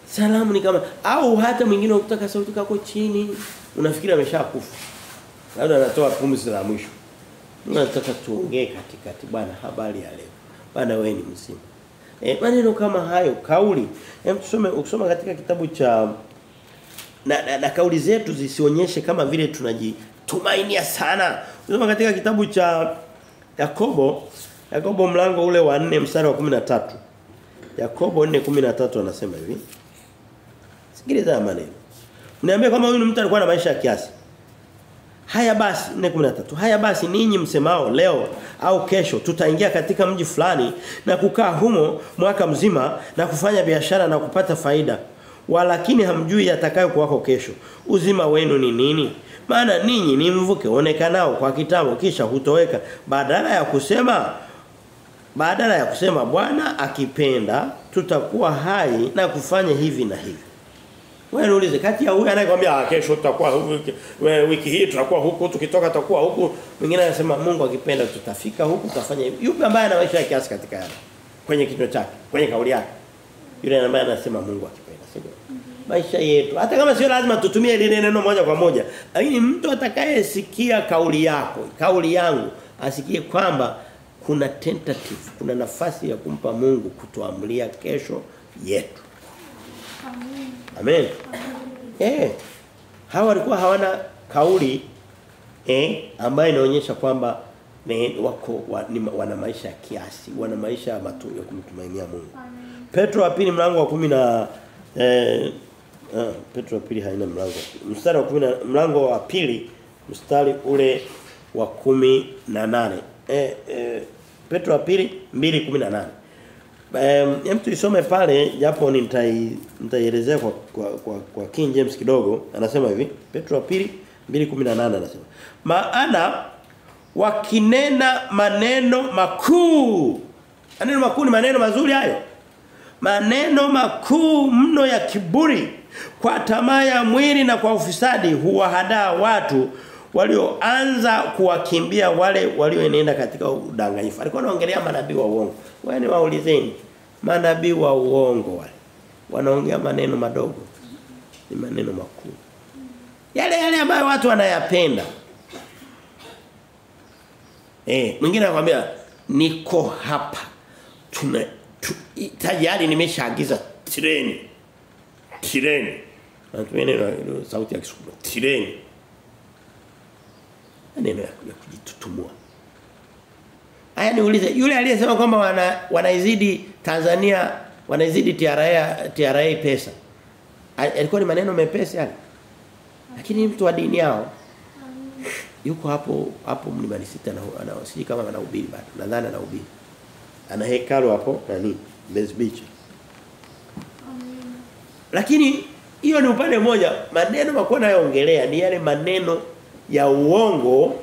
Salamu ni kama au hata mwingine ukitaka sauti kako chini unafikiri ameshakufa. Labda anatoa pumzi za mwisho. Nataka tuongee katikati bwana habari ya leo. Bwana wewe ni mzima. Maneno kama hayo kauli. Ukisoma katika kitabu cha na kauli zetu zisionyeshe kama vile tunajitumainia sana. Ukisoma katika kitabu cha Yakobo mlango ule wa 4 mstari wa 13. Yakobo 4:13 anasema hivi. Sikiliza maneno. Mniambie kama huyu mtu alikuwa na maisha ya kiasi. Haya basi 4:13. Haya basi ninyi msemao leo au kesho tutaingia katika mji fulani na kukaa humo mwaka mzima na kufanya biashara na kupata faida. Walakini hamjui yatakayo kuwako kesho. Uzima wenu ni nini? Maana ninyi ni mvuke onekanao kwa kitambo kisha hutoweka. Badala ya kusema Bwana akipenda tutakuwa hai na kufanya hivi na hivi. Wewe uulize kati ya huyu anayekwambia kesho tutakuwa wiki hii tutakuwa huku tukitoka tutakuwa huku mwingine anasema Mungu akipenda tutafika huku tutafanya hivi. Yupi ambaye ana maisha ya kiasi katika yale kwenye kichwa chake kwenye kauli yake? Yule ambaye anasema Mungu akipenda sio? Maisha yetu hata kama sio lazima tutumie lile neno moja kwa moja lakini mtu atakayesikia kauli yako kauli yangu asikie kwamba kuna tentative kuna nafasi ya kumpa Mungu kutuamulia kesho yetu. Amen. Hawa walikuwa hawana kauli ambayo inaonyesha kwamba wana maisha ya kiasi, wana maisha ya kumtumainia Mungu. Petro wa pili mlango wa 10 na Petro wa pili haina mlango. Mstari wa 10 mlango wa pili mstari ule wa 18. Petro wa pili 2:18. Mtu isome pale japo nitaielezea kwa King James kidogo anasema hivi Petro wa pili 2:18 anasema maana wakinena maneno makuu ni maneno mazuri hayo maneno makuu mno ya kiburi kwa tamaa ya mwili na kwa ufisadi huwahadaa watu walioanza kuwakimbia wale walioenenda katika udanganyifu. Alikuwa anaongelea manabii wa uongo. Wewe waulizeni manabii wa uongo wale wanaongea maneno madogo ni maneno makuu. Yale ambayo watu wanayapenda. Mwingine anakuambia niko hapa. Tayari nimeshaagiza treni. Natumia sauti ya Kisukuma. Treni. Neno ya kujitutumua. Haya niulize yule aliyesema kwamba wanaizidi Tanzania wanaizidi TRA pesa. Alikuwa ni maneno mepesi yale. Lakini mtu wa dini yao yuko hapo Mlimani City na anawasili kama anahubiri bado. Nadhani anahubiri. Ana hekalu hapo nani? Mbezi Beach. Lakini hiyo ni upande mmoja. Maneno makuu anayoongelea ni yale maneno ya uongo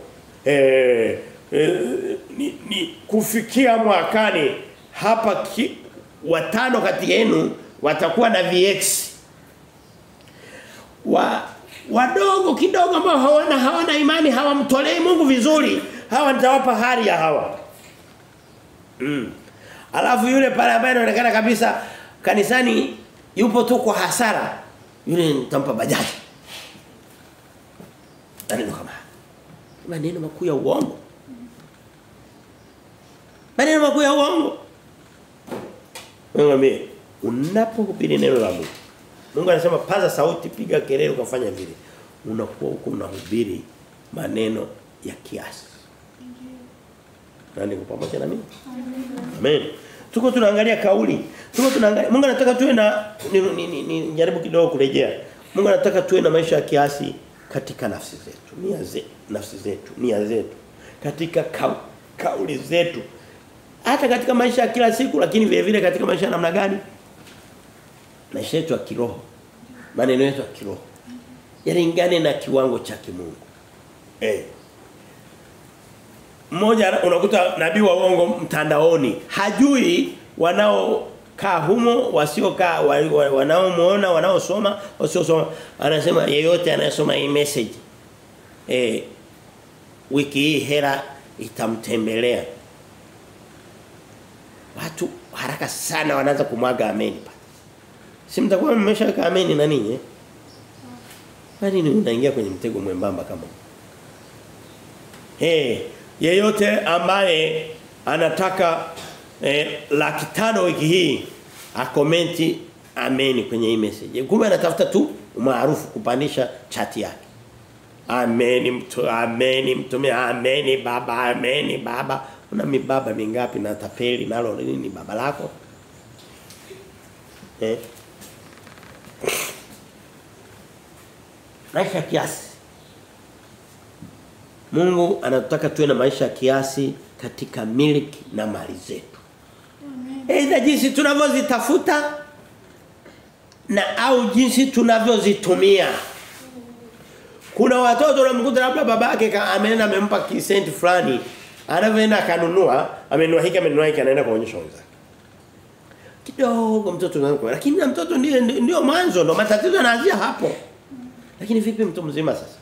ni kufikia mwakani hapa watano kati yenu watakuwa na VX wadogo kidogo ambao hawana imani hawamtolei Mungu vizuri hawa nitawapa hali ya hawa alafu yule pale ambaye anaonekana kabisa kanisani yupo tu kwa hasara yule nitampa bajaji maneno makuu ya uongo. Maneno makuu ya uongo. Mwambie unapohubiri neno la Mungu. Mungu anasema paza sauti piga kelele ukafanya vile. Unakuwa huko unahubiri maneno ya kiasi. Nani kwa pamoja na mimi? Amen. Tuko tunaangalia kauli. Mungu anataka tuwe na jaribu kidogo kurejea. Mungu anataka tuwe na maisha ya kiasi katika nafsi zetu, nia zetu, katika kauli zetu. hata katika maisha ya kila siku lakini vile vile katika maisha ya namna gani? Maisha yetu ya kiroho. Maneno yetu ya kiroho. Yalingane na kiwango cha kimungu. Mmoja unakuta nabii wa uongo mtandaoni hajui wanaokaa humo wasiokaa wanaomuona wanaosoma wasiosoma anasema yeyote anayesoma hii message wiki hii hela itamtembelea. Watu haraka sana wanaanza kumwaga ameni pale. Si mtakuwa mmeshaweka ameni na nini Bali ni unaingia kwenye mtego mwembamba kama. Yeyote ambaye anataka 500,000 wiki hii akomenti ameni kwenye hii message. Kumbe anatafuta tu umaarufu kupandisha chati yake. Ameni mtume ameni baba. Una mibaba mingapi na tapeli nalo nini baba lako? Maisha kiasi. Mungu anataka tuwe na maisha kiasi katika miliki na mali zetu. Aidha jinsi tunavyozitafuta na au jinsi tunavyozitumia. Kuna watoto wanamkuta labda babake ameenda amempa kisenti fulani, anavyoenda kanunua, amenunua hiki anaenda kuonyesha wenzake. Kidogo mtoto anakuwa, lakini na mtoto ndio mwanzo, ndio matatizo yanaanzia hapo. Lakini vipi mtu mzima sasa?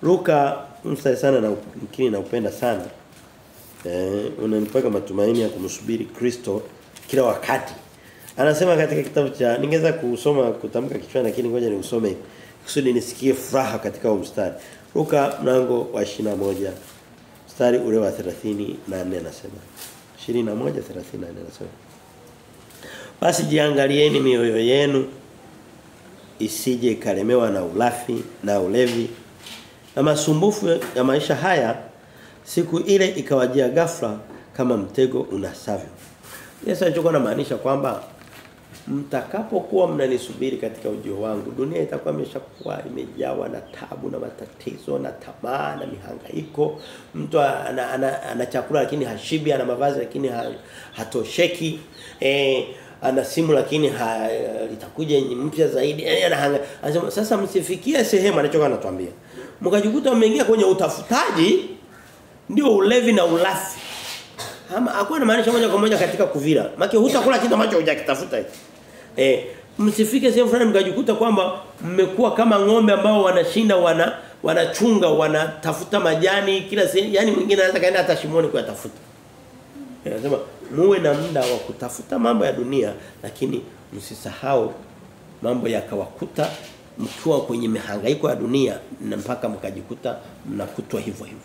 Luka mstari sana na mkini na upenda sana. Unanipaka matumaini ya kumsubiri Kristo kila wakati. Anasema katika kitabu cha ningeweza kusoma kutamka kichwani lakini ngoja niusome kusudi nisikie furaha katika huo mstari. Luka mlango wa 21 mstari ule wa 34 anasema. 21:34 anasema. Basi jiangalieni mioyo yenu isije kalemewa na ulafi na ulevi na masumbufu ya maisha haya, siku ile ikawajia ghafla kama mtego unasavyo. Yesu alichokuwa anamaanisha kwamba mtakapokuwa mnanisubiri katika ujio wangu, dunia itakuwa imeshakuwa imejawa na tabu na matatizo na tamaa na mihangaiko. Mtu ana chakula lakini hashibi, ana mavazi lakini hatosheki, ana simu lakini litakuja mpya zaidi. Anasema sasa msifikie sehemu anachokuwa anatuambia. Mkajikuta mmeingia kwenye utafutaji, ndio ulevi na ulafi. Ama hakuna maanisha moja kwa moja katika kuvira. Maana hutakula kitu ambacho hujakitafuta. Msifike sehemu fulani mkajikuta kwamba mmekuwa kama ng'ombe ambao wanashinda wanachunga wanatafuta majani kila sehemu, yani mwingine anaweza kaenda hata shimoni kuyatafuta. Anasema muwe na muda wa kutafuta mambo ya dunia lakini msisahau mambo yakawakuta mkiwa kwenye mihangaiko ya dunia na mpaka mkajikuta mnakutwa hivyo hivyo.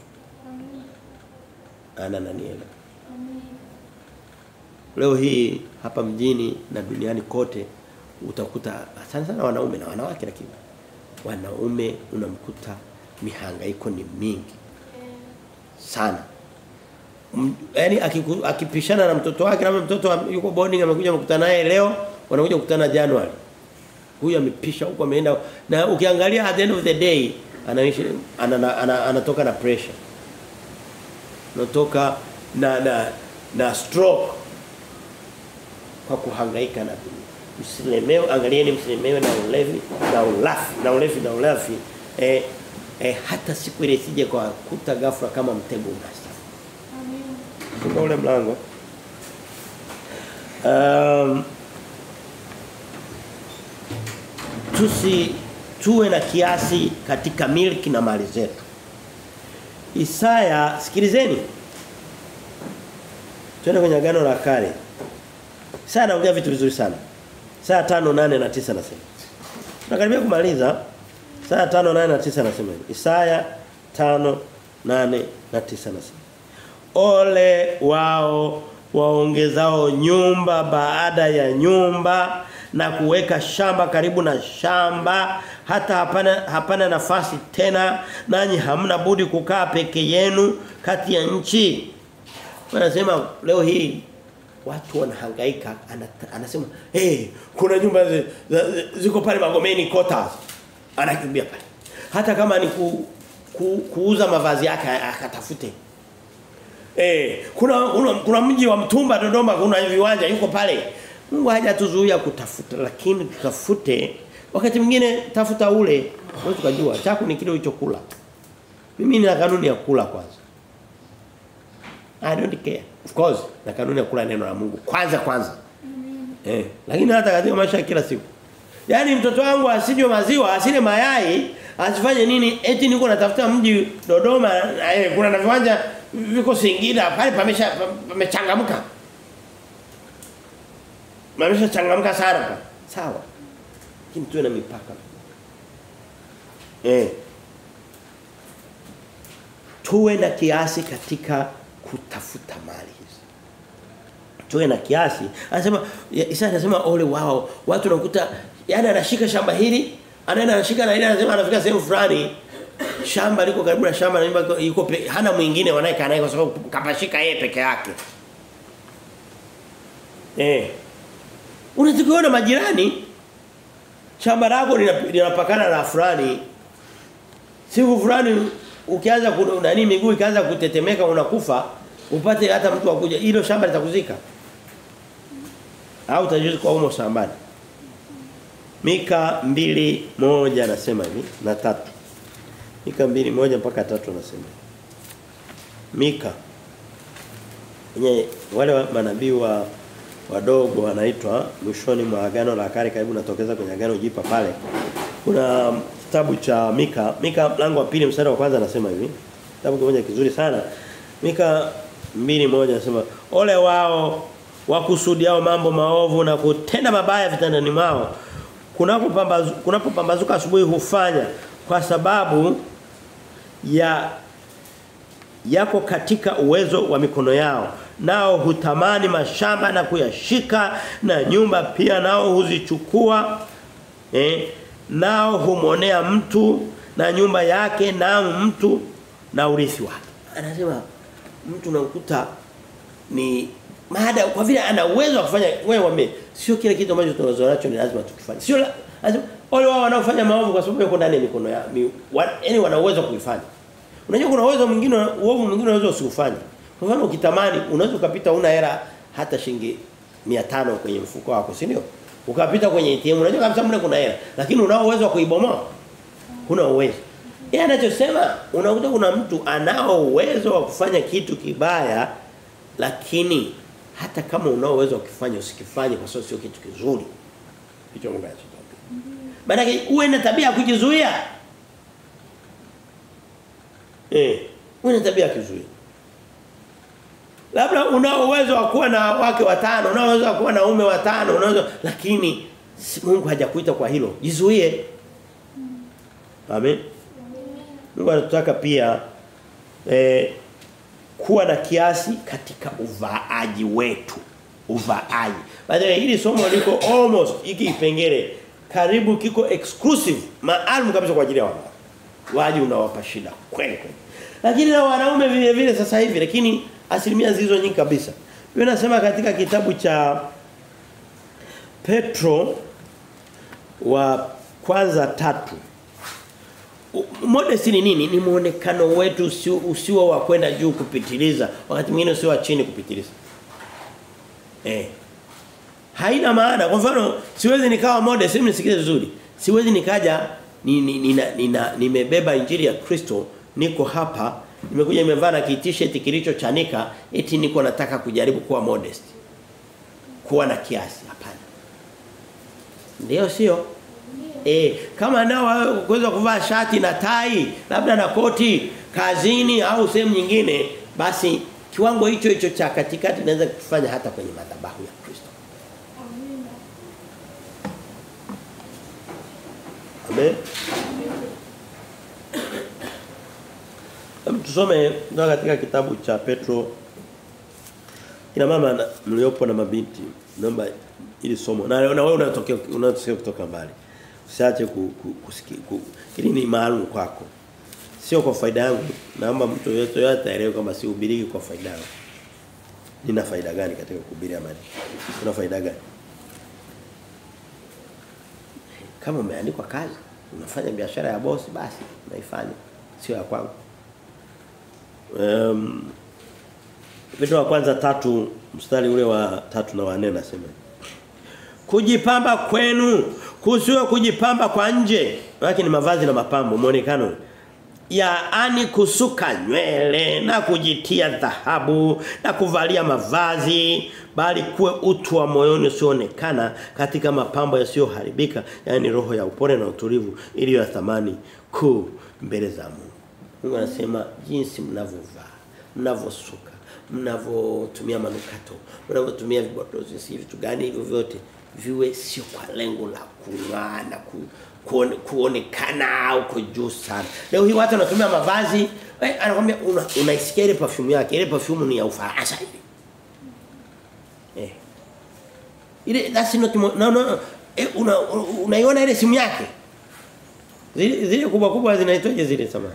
Ananielewa. Leo hii hapa mjini na duniani kote utakuta sana wanaume na wanawake, lakini wanaume unamkuta mihangaiko ni mingi sana. Yaani akipishana na mtoto wake, kama mtoto yuko boarding amekuja kukutana naye leo, wanakuja kukutana Januari. Huyu amepisha huko ameenda, na ukiangalia at the end of the day anatoka na pressure. Anatoka na stroke kwa kuhangaika na dunia. Msilemewe, angalieni msilemewe na ulevi na ulafi. Hata siku ile isije kwa kuta ghafla kama mtego unasa. Amen. Ule mlango. Tuwe na kiasi katika milki na mali zetu. Isaya, sikilizeni. Tuende kwenye Agano la Kale. Isaya anaongea vitu vizuri sana. Isaya 5:8 na 9 nasema. Tunakaribia kumaliza. Isaya 5:8 na 9 nasema. Isaya 5:8 na 9 nasema. Ole wao waongezao nyumba baada ya nyumba na kuweka shamba karibu na shamba, hata hapana nafasi tena, nanyi hamna budi kukaa peke yenu kati ya nchi. Wanasema leo hii watu wanahangaika, anasema kuna nyumba ziko pale Magomeni quarters, anakimbia pale. Hata kama ni kuuza mavazi yake akatafute. Kuna mji wa Mtumba Dodoma kuna viwanja yuko pale. Mungu hajatuzuia kutafuta lakini tutafute wakati mwingine tafuta ule wewe tukajua chako ni kile ulichokula. Mimi nina kanuni ya kula kwanza. I don't care. Of course, na kanuni ya kula neno la Mungu kwanza. Lakini hata katika maisha kila siku. Yaani mtoto wangu asinywe maziwa, asile mayai, asifanye nini? Eti niko natafuta mji Dodoma, kuna na viwanja viko Singida, pale pamechangamka. Changamka sana. Sawa. Lakini tuwe na mipaka. Tuwe na kiasi katika kutafuta mali hizi. Tuwe na kiasi. Isa anasema ole wao. Watu wanakuta yani anashika shamba hili, anaenda anashika na ile anasema anafika sehemu fulani. Shamba liko karibu na shamba na nyumba yuko hana mwingine wanaeka naye kwa sababu kapashika yeye peke yake. Unatakiwa majirani shamba lako linapakana na fulani. Siku fulani ukianza nani miguu ikaanza kutetemeka unakufa upate hata mtu akuja hilo shamba litakuzika. Au utajuzi kwa umo shambani. Mika 2:1 anasema hivi na 3. Mika 2:1 mpaka 3 anasema. Mika wale manabii wadogo wanaitwa mwishoni mwa agano la kale karibu natokeza kwenye agano jipya pale. Kuna kitabu cha Mika mlango wa 2 mstari wa kwanza anasema hivi. Kitabu kimoja kizuri sana. Mika 2:1 anasema ole wao wakusudiao mambo maovu na kutenda mabaya vitandani mwao. Kunapopambazuka asubuhi hufanya kwa sababu yako katika uwezo wa mikono yao. Nao hutamani mashamba na kuyashika na nyumba pia nao huzichukua. Nao humonea mtu na nyumba yake na mtu na urithi wake. Anasema mtu unakuta ni maada kwa vile ana uwezo wa kufanya wewe sio kile kitu ambacho tunazo nacho ni lazima tukifanye. Sio lazima wale wao wanaofanya maovu kwa sababu yuko ndani ya mikono yao. Yaani wana uwezo kuifanya. Unajua kuna uwezo mwingine uovu mwingine unaweza usifanye. Kwa mfano ukitamani unaweza ukapita una hela hata shilingi 500 kwenye mfuko wako, si ndio? Ukapita kwenye ATM unajua kabisa mle kuna hela, lakini unao uwezo wa kuibomoa. Kuna uwezo. Yeye anachosema unakuta kuna mtu anao uwezo wa kufanya kitu kibaya lakini hata kama unao uwezo wa kufanya usikifanye kwa sababu sio kitu kizuri. Hicho Mungu anachotaka. Maana uwe na tabia ya kujizuia. Uwe na tabia ya kujizuia. Labda unao uwezo wa kuwa na wake 5, unao uwezo wa kuwa na waume 5, unaweza lakini Mungu hajakuita kwa hilo. Jizuie. Amen. Mungu anataka pia kuwa na kiasi katika uvaaji wetu. Uvaaji. Baada hili somo liko almost hiki kipengele karibu kiko exclusive maalum kabisa kwa ajili ya wanawake. Waji unawapa shida kweli kweli. Lakini na wanaume vile vile sasa hivi lakini asilimia zizo nyingi kabisa. Biblia inasema katika kitabu cha Petro wa kwanza 3. Modesty ni nini? Ni muonekano wetu usio wa kwenda juu kupitiliza, wakati mwingine usio wa chini kupitiliza. Haina maana. Kwa mfano, siwezi nikawa modest, mnisikilize vizuri. Siwezi nikaja nimebeba injili ya Kristo, niko hapa, nimekuja nimevaa na t-shirt kilichochanika, eti niko nataka kujaribu kuwa modest. Kuwa na kiasi, hapana. Ndio sio? Kama nao kuweza kuvaa shati na tai, labda na koti kazini au sehemu nyingine, basi kiwango hicho cha katikati naweza kufanya hata kwenye madhabahu ya Kristo. Amen. Tusome katika kitabu cha Petro. Kina mama mliopo na mabinti, naomba ili somo. Na wewe unatokea kutoka mbali. Usiache kusikia. Hili ni maalum kwako. Sio kwa faida yangu. Naomba mtu yote aelewe kama si ubiriki kwa faida yangu. Nina faida gani katika kuhubiri amani? Kuna faida gani? Kama umeandikwa kazi, unafanya biashara ya bosi basi unaifanya. Sio ya kwangu. Petro wa kwanza 3 mstari ule wa 3 na wa 4 nasema. Kujipamba kwenu kusiwe kujipamba kwa nje, lakini mavazi na mapambo muonekano. Yaani kusuka nywele na kujitia dhahabu na kuvalia mavazi, bali kuwe utu wa moyoni usioonekana katika mapambo yasiyoharibika, yani roho ya upole na utulivu iliyo ya thamani kuu mbele za Mungu. Mungu anasema jinsi mnavovaa, mnavosuka, mnavotumia manukato, mnavotumia vipodozi, si vitu gani hivyo vyote viwe sio kwa lengo la kung'aa na kuonekana uko juu sana. Leo hii watu wanatumia mavazi, anakuambia unaisikia ile perfume yake, ile perfume ni ya Ufaransa ile. Ile that's not no. Unaiona ile simu yake. Zile kubwa zinaitwaje zile samani?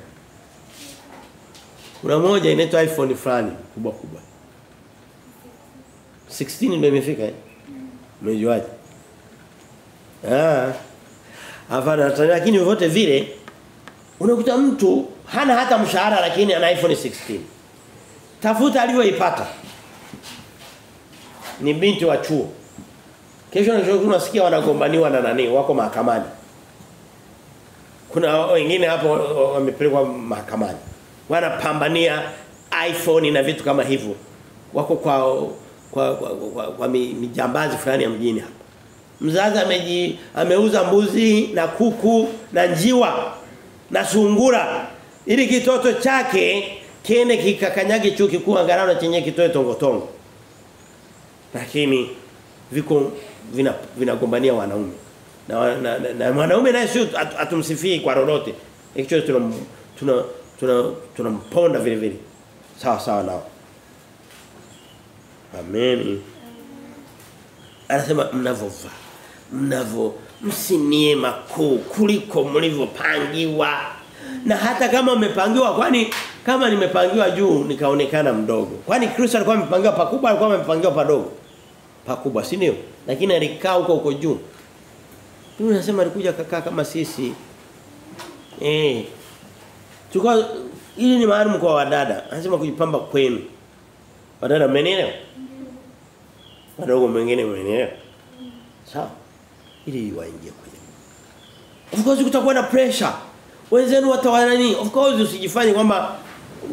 Kuna moja inaitwa iPhone fulani kubwa. 16 ndio imefika Umejuaje? Hapana, lakini vyote vile unakuta mtu hana hata mshahara lakini ana iPhone 16. Tafuta alivyoipata. Ni binti wa chuo. Kesho unasikia wanagombaniwa na nani, wako mahakamani. Kuna wengine hapo wamepelekwa mahakamani. Wanapambania iPhone na vitu kama hivyo. Wako kwa mijambazi fulani ya mjini hapa. Mzazi ameuza mbuzi na kuku na njiwa na sungura ili kitoto chake kiende kikakanyage chuo kikuu angalau na chenye kitoe tongotongo. Lakini viko vinagombania wanaume. Na mwanaume naye sio atumsifii kwa lolote. Actually tunamponda vile vile. Sawa nao. Amen. Anasema mnavovaa msinie makuu kuliko mlivyopangiwa. Na hata kama umepangiwa, kwani kama nimepangiwa juu nikaonekana mdogo, kwani Kristo alikuwa amepangiwa pakubwa, alikuwa amepangiwa padogo? Pakubwa, si ndio? Lakini alikaa huko juu. Mungu anasema alikuja kakaa kama sisi. Tukao ili ni maalum kwa wadada. Anasema kujipamba kwenu. Wadada mmenielewa? Wadogo wengine mmenielewa? Sawa. Ili waingie kwenye. Of course kutakuwa na pressure. Wenzenu watawana nini? Of course usijifanye kwamba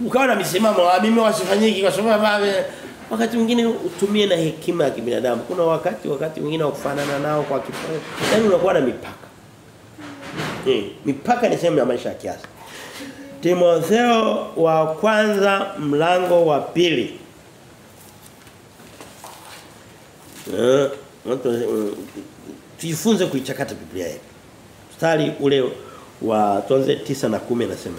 ukawa na misimamo, mimi wasifanyiki kwa sababu wakati mwingine utumie na hekima ya kibinadamu. Kuna wakati mwingine wa kufanana nao kwa kipato. Yaani unakuwa na mipaka. Mipaka ni sehemu ya maisha ya kiasi. Timotheo wa kwanza mlango wa 2. Tujifunze kuichakata Biblia yetu. Mstari ule wa tuanze 9 na 10 nasema.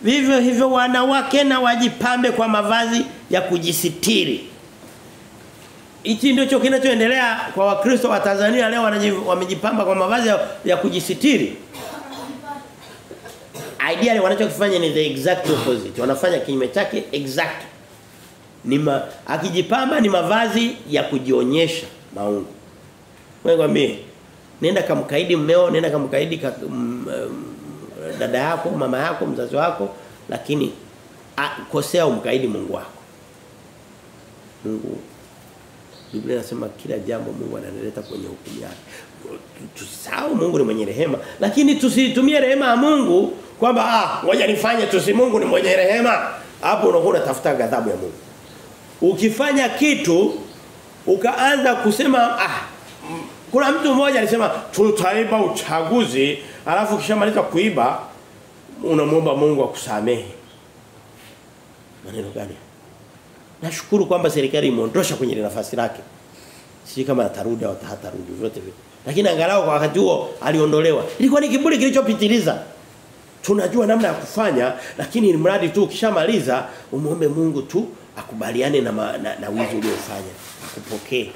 Vivyo hivyo wanawake na wajipambe kwa mavazi ya kujisitiri. Hichi ndio kinachoendelea kwa Wakristo wa Tanzania leo, wamejipamba kwa mavazi ya kujisitiri. Ideally wanachokifanya ni the exact opposite. Wanafanya kinyume chake exact. Akijipamba ni mavazi ya kujionyesha maungo. Wewe ngambie, nenda kamkaidi mmeo, nenda kamkaidi dada yako, mama yako, mzazi wako, lakini kosea umkaidi Mungu wako. Mungu, Biblia inasema kila jambo Mungu analeta kwenye hukumu yake. Tusahau Mungu ni mwenye rehema, lakini tusitumie rehema ya Mungu kwamba ngoja nifanye tu, Mungu ni mwenye rehema. Hapo unakuwa unatafuta ghadhabu ya Mungu. Ukifanya kitu ukaanza kusema kuna mtu mmoja alisema tutaiba uchaguzi, alafu kishamaliza kuiba unamwomba Mungu akusamehe. Maneno gani? Nashukuru kwamba serikali imeondosha kwenye nafasi lake. Sisi kama atarudi au hatarudi vyote vile. Lakini angalau kwa wakati huo aliondolewa. Ilikuwa ni kiburi kilichopitiliza. Tunajua namna ya kufanya, lakini ili mradi tu ukishamaliza umuombe Mungu tu akubaliane na wizi uliofanya, akupokee.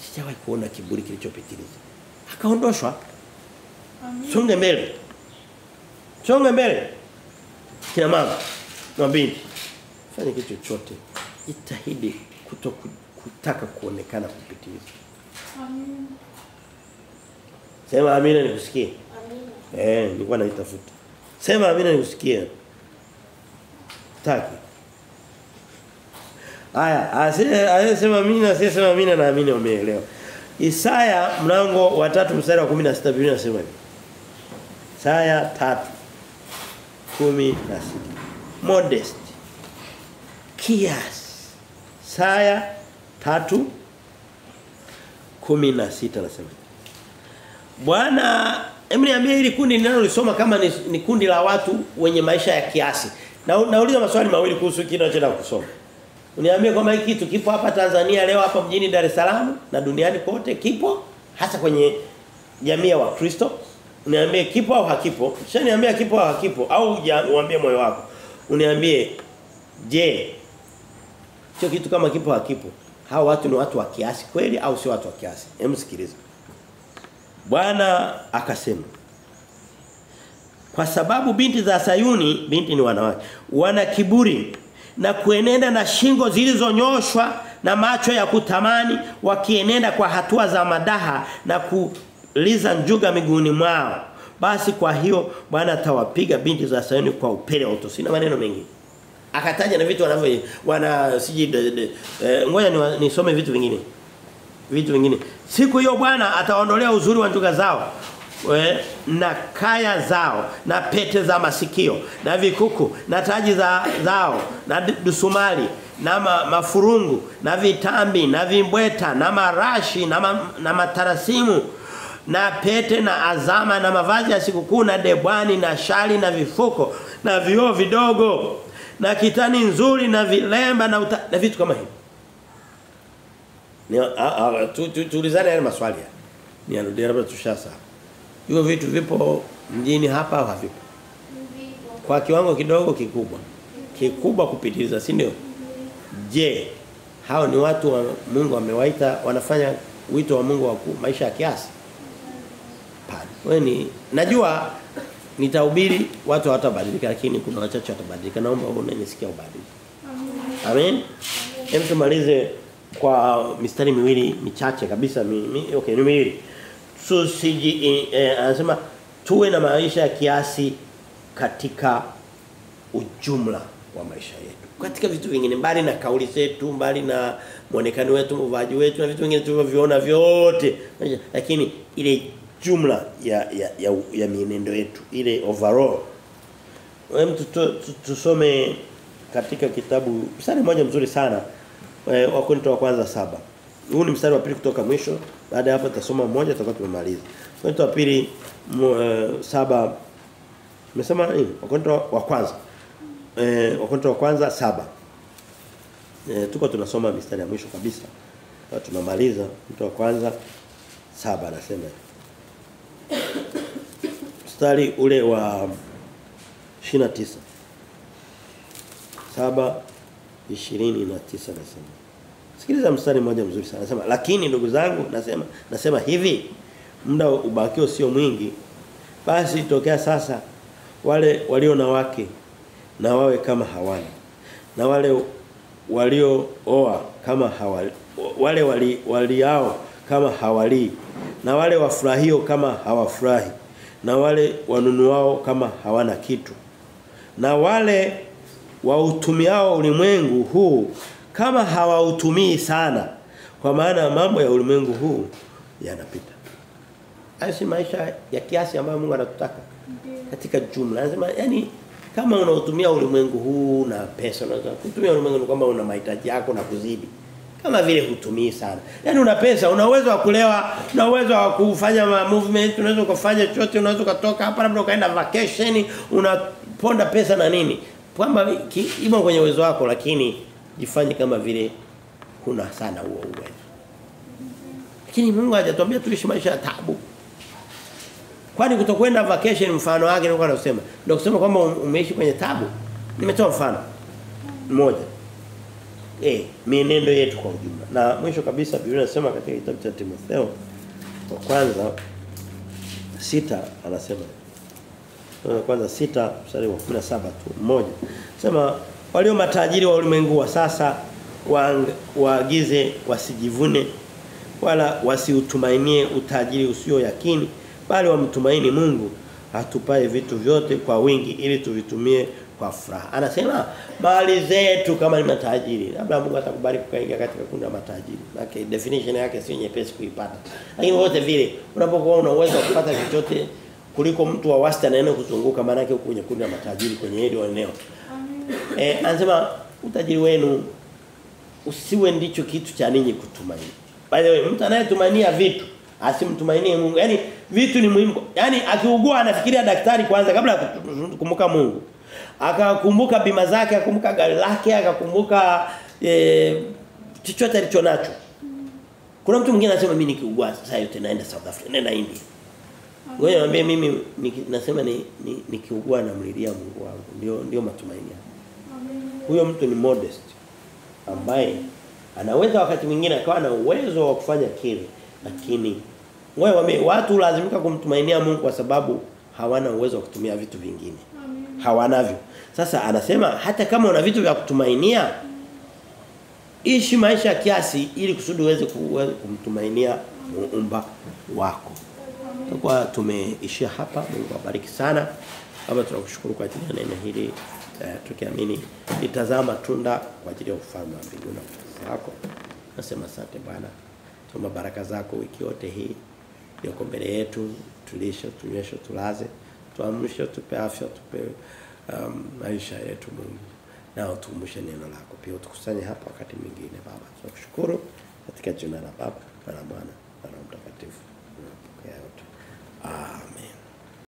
Sijawahi kuona kiburi kilichopitiliza. Akaondoshwa. Songe mbele. Kina mama, mwambie fanya kitu chochote. Jitahidi kutaka kuonekana kupitiliza. Amen. Sema amina nikusikie. Amina. Nilikuwa naitafuta. Sema amina nikusikie. Taki. Haya, asema amina, asema amina na amina umeelewa. Isaya mlango wa 3 mstari wa 16 Biblia inasema hivi. Isaya 3:16. Modest. Kiasi. Isaya 3:16 nasema. Bwana, niambie hili kundi ninalolisoma kama ni kundi la watu wenye maisha ya kiasi. Nauliza maswali mawili kuhusu kile ninachoenda kusoma. Uniambie kama hiki kitu kipo hapa Tanzania leo hapa mjini Dar es Salaam na duniani kote kipo hasa kwenye jamii ya Wakristo. Uniambie kipo au hakipo? Ushaniambia kipo au hakipo au uambie moyo wako. Uniambie je, sio kitu kama kipo hakipo? Hao watu ni watu wa kiasi kweli au sio watu wa kiasi? Hebu sikiliza. Bwana akasema, kwa sababu binti za Sayuni, binti ni wanawake, wana kiburi na kuenenda na shingo zilizonyoshwa na macho ya kutamani, wakienenda kwa hatua za madaha na kuliza njuga miguuni mwao. Basi kwa hiyo Bwana atawapiga binti za Sayuni kwa upele wa uto. Sina maneno mengi. Akataja na vitu ngoja nisome vitu vingine. Vitu vingine. Siku hiyo Bwana ataondolea uzuri wa njuga zao na kaya zao na pete za masikio na vikuku na taji zao na dusumali na mafurungu na vitambi na vimbweta na marashi na matarasimu na pete na azama na mavazi ya sikukuu na debwani na shali na vifuko na vioo vidogo na kitani nzuri na vilemba na vitu kama hivi. Tulizana yale maswali. Niarudia labda tushasa. Hiyo vitu vipo mjini hapa au havipo? Kwa kiwango kidogo kikubwa. Kikubwa kupitiliza, si ndio? Je, hao ni watu wa Mungu amewaita wanafanya wito wa Mungu wa maisha ya kiasi? Wewe najua nitahubiri watu hawatabadilika lakini kuna wachache watabadilika. Naomba unanisikia ubadilike. Amen. Hebu tumalize kwa mistari miwili michache kabisa okay ni miwili. Anasema tuwe na maisha ya kiasi katika ujumla wa maisha yetu. Katika vitu vingine mbali na kauli zetu, mbali na muonekano wetu, mavazi wetu na vitu vingine tunavyoviona vyote. Lakini ile jumla ya mienendo yetu, ile overall. Tusome katika kitabu mstari mmoja mzuri sana. Wakorintho wa kwanza 7. Huu ni mstari wa pili kutoka mwisho. Baada ya hapo tutasoma mmoja tutakuwa tumemaliza. Wakorintho wa pili 7. Nimesema nini? Wakorintho wa kwanza. Wakorintho wa kwanza 7. Tuko tunasoma mstari ya mwisho kabisa. Tunamaliza Wakorintho wa kwanza 7 anasema. Mstari ule wa 29. 7:29 nasema. Sikiliza mstari mmoja mzuri sana. Anasema lakini ndugu zangu nasema hivi, muda ubakio sio mwingi. Basi tokea sasa wale walio na wake na wawe kama hawana. Na wale waliooa kama hawali. Wale waliao kama hawali. Na wale wafurahio kama hawafurahi. Na wale wanunuao kama hawana kitu. Na wale wautumiao ulimwengu huu kama hawautumii sana, kwa maana mambo ya ulimwengu huu yanapita. Hayo si maisha ya kiasi ambayo Mungu anatutaka katika jumla. Anasema yani kama unautumia ulimwengu huu na pesa, unaweza kutumia ulimwengu ni kwamba una mahitaji yako na kuzidi. Kama vile hutumii sana. Yani una pesa, una uwezo wa kulewa, una uwezo wa kufanya movement, unaweza kufanya chochote, unaweza kutoka hapa labda ukaenda vacation, unaponda pesa na nini. Kwamba imo kwenye uwezo wako lakini jifanye kama vile huna sana huo uwezo. Lakini Mungu hajatuambia tuishi maisha ya taabu. Kwani kutokwenda vacation mfano wake ndio anasema. Ndio kusema kwamba umeishi kwenye taabu. Nimetoa mfano mmoja. Mienendo yetu kwa ujumla. Na mwisho kabisa Biblia inasema katika kitabu cha Timotheo wa kwanza 6 anasema kwanza 6 mstari wa 17 tu mmoja. Sema walio matajiri wa ulimwengu wa sasa waagize wasijivune wala wasiutumainie utajiri usio yakini, bali wamtumaini Mungu atupae vitu vyote kwa wingi ili tuvitumie kwa furaha. Anasema mali zetu kama ni matajiri. Labda Mungu atakubariki kuingia katika kundi la matajiri. Okay, definition yake sio nyepesi kuipata. Lakini wote vile unapokuwa una uwezo wa kupata chochote kuliko mtu wa wastani anayekuzunguka maana yake uko kwenye kundi la matajiri kwenye hilo eneo. Anasema utajiri wenu usiwe ndicho kitu cha ninyi kutumaini. By the way, mtu anayetumainia vitu asimtumainie Mungu. Yaani vitu ni muhimu. Yaani akiugua anafikiria daktari kwanza kabla ya kukumbuka Mungu. Akakumbuka bima zake, akakumbuka gari lake, akakumbuka chochote alichonacho. Kuna mtu mwingine anasema mimi nikiugua sasa yote naenda South Africa, naenda India. Wewe niambie mimi nasema nikiugua namlilia Mungu wangu. Ndio matumaini yangu. Huyo mtu ni modest ambaye anaweza wakati mwingine akawa na uwezo wa kufanya kile, lakini watu lazimika kumtumainia Mungu kwa sababu hawana uwezo wa kutumia vitu vingine. Hawanavyo. Sasa anasema hata kama una vitu vya kutumainia, ishi maisha ya kiasi ili kusudi uweze kumtumainia Muumba wako. Kwa tumeishia hapa. Mungu awabariki sana. Baba tunakushukuru kwa ajili ya neno hili. Tukiamini litazama tunda kwa ajili ya ufalme wa mbinguni na utukufu wako. Nasema asante Bwana. Tuma baraka zako wiki yote hii. Yoko mbele yetu, tulishe, tunyweshe, tulaze, tuamshe, tupe afya, tupe maisha yetu Mungu. Na utukumbushe neno lako. Pia utukusanye hapa wakati mwingine Baba. Tunakushukuru katika jina la Baba na la Mwana na la Roho Mtakatifu. Amen.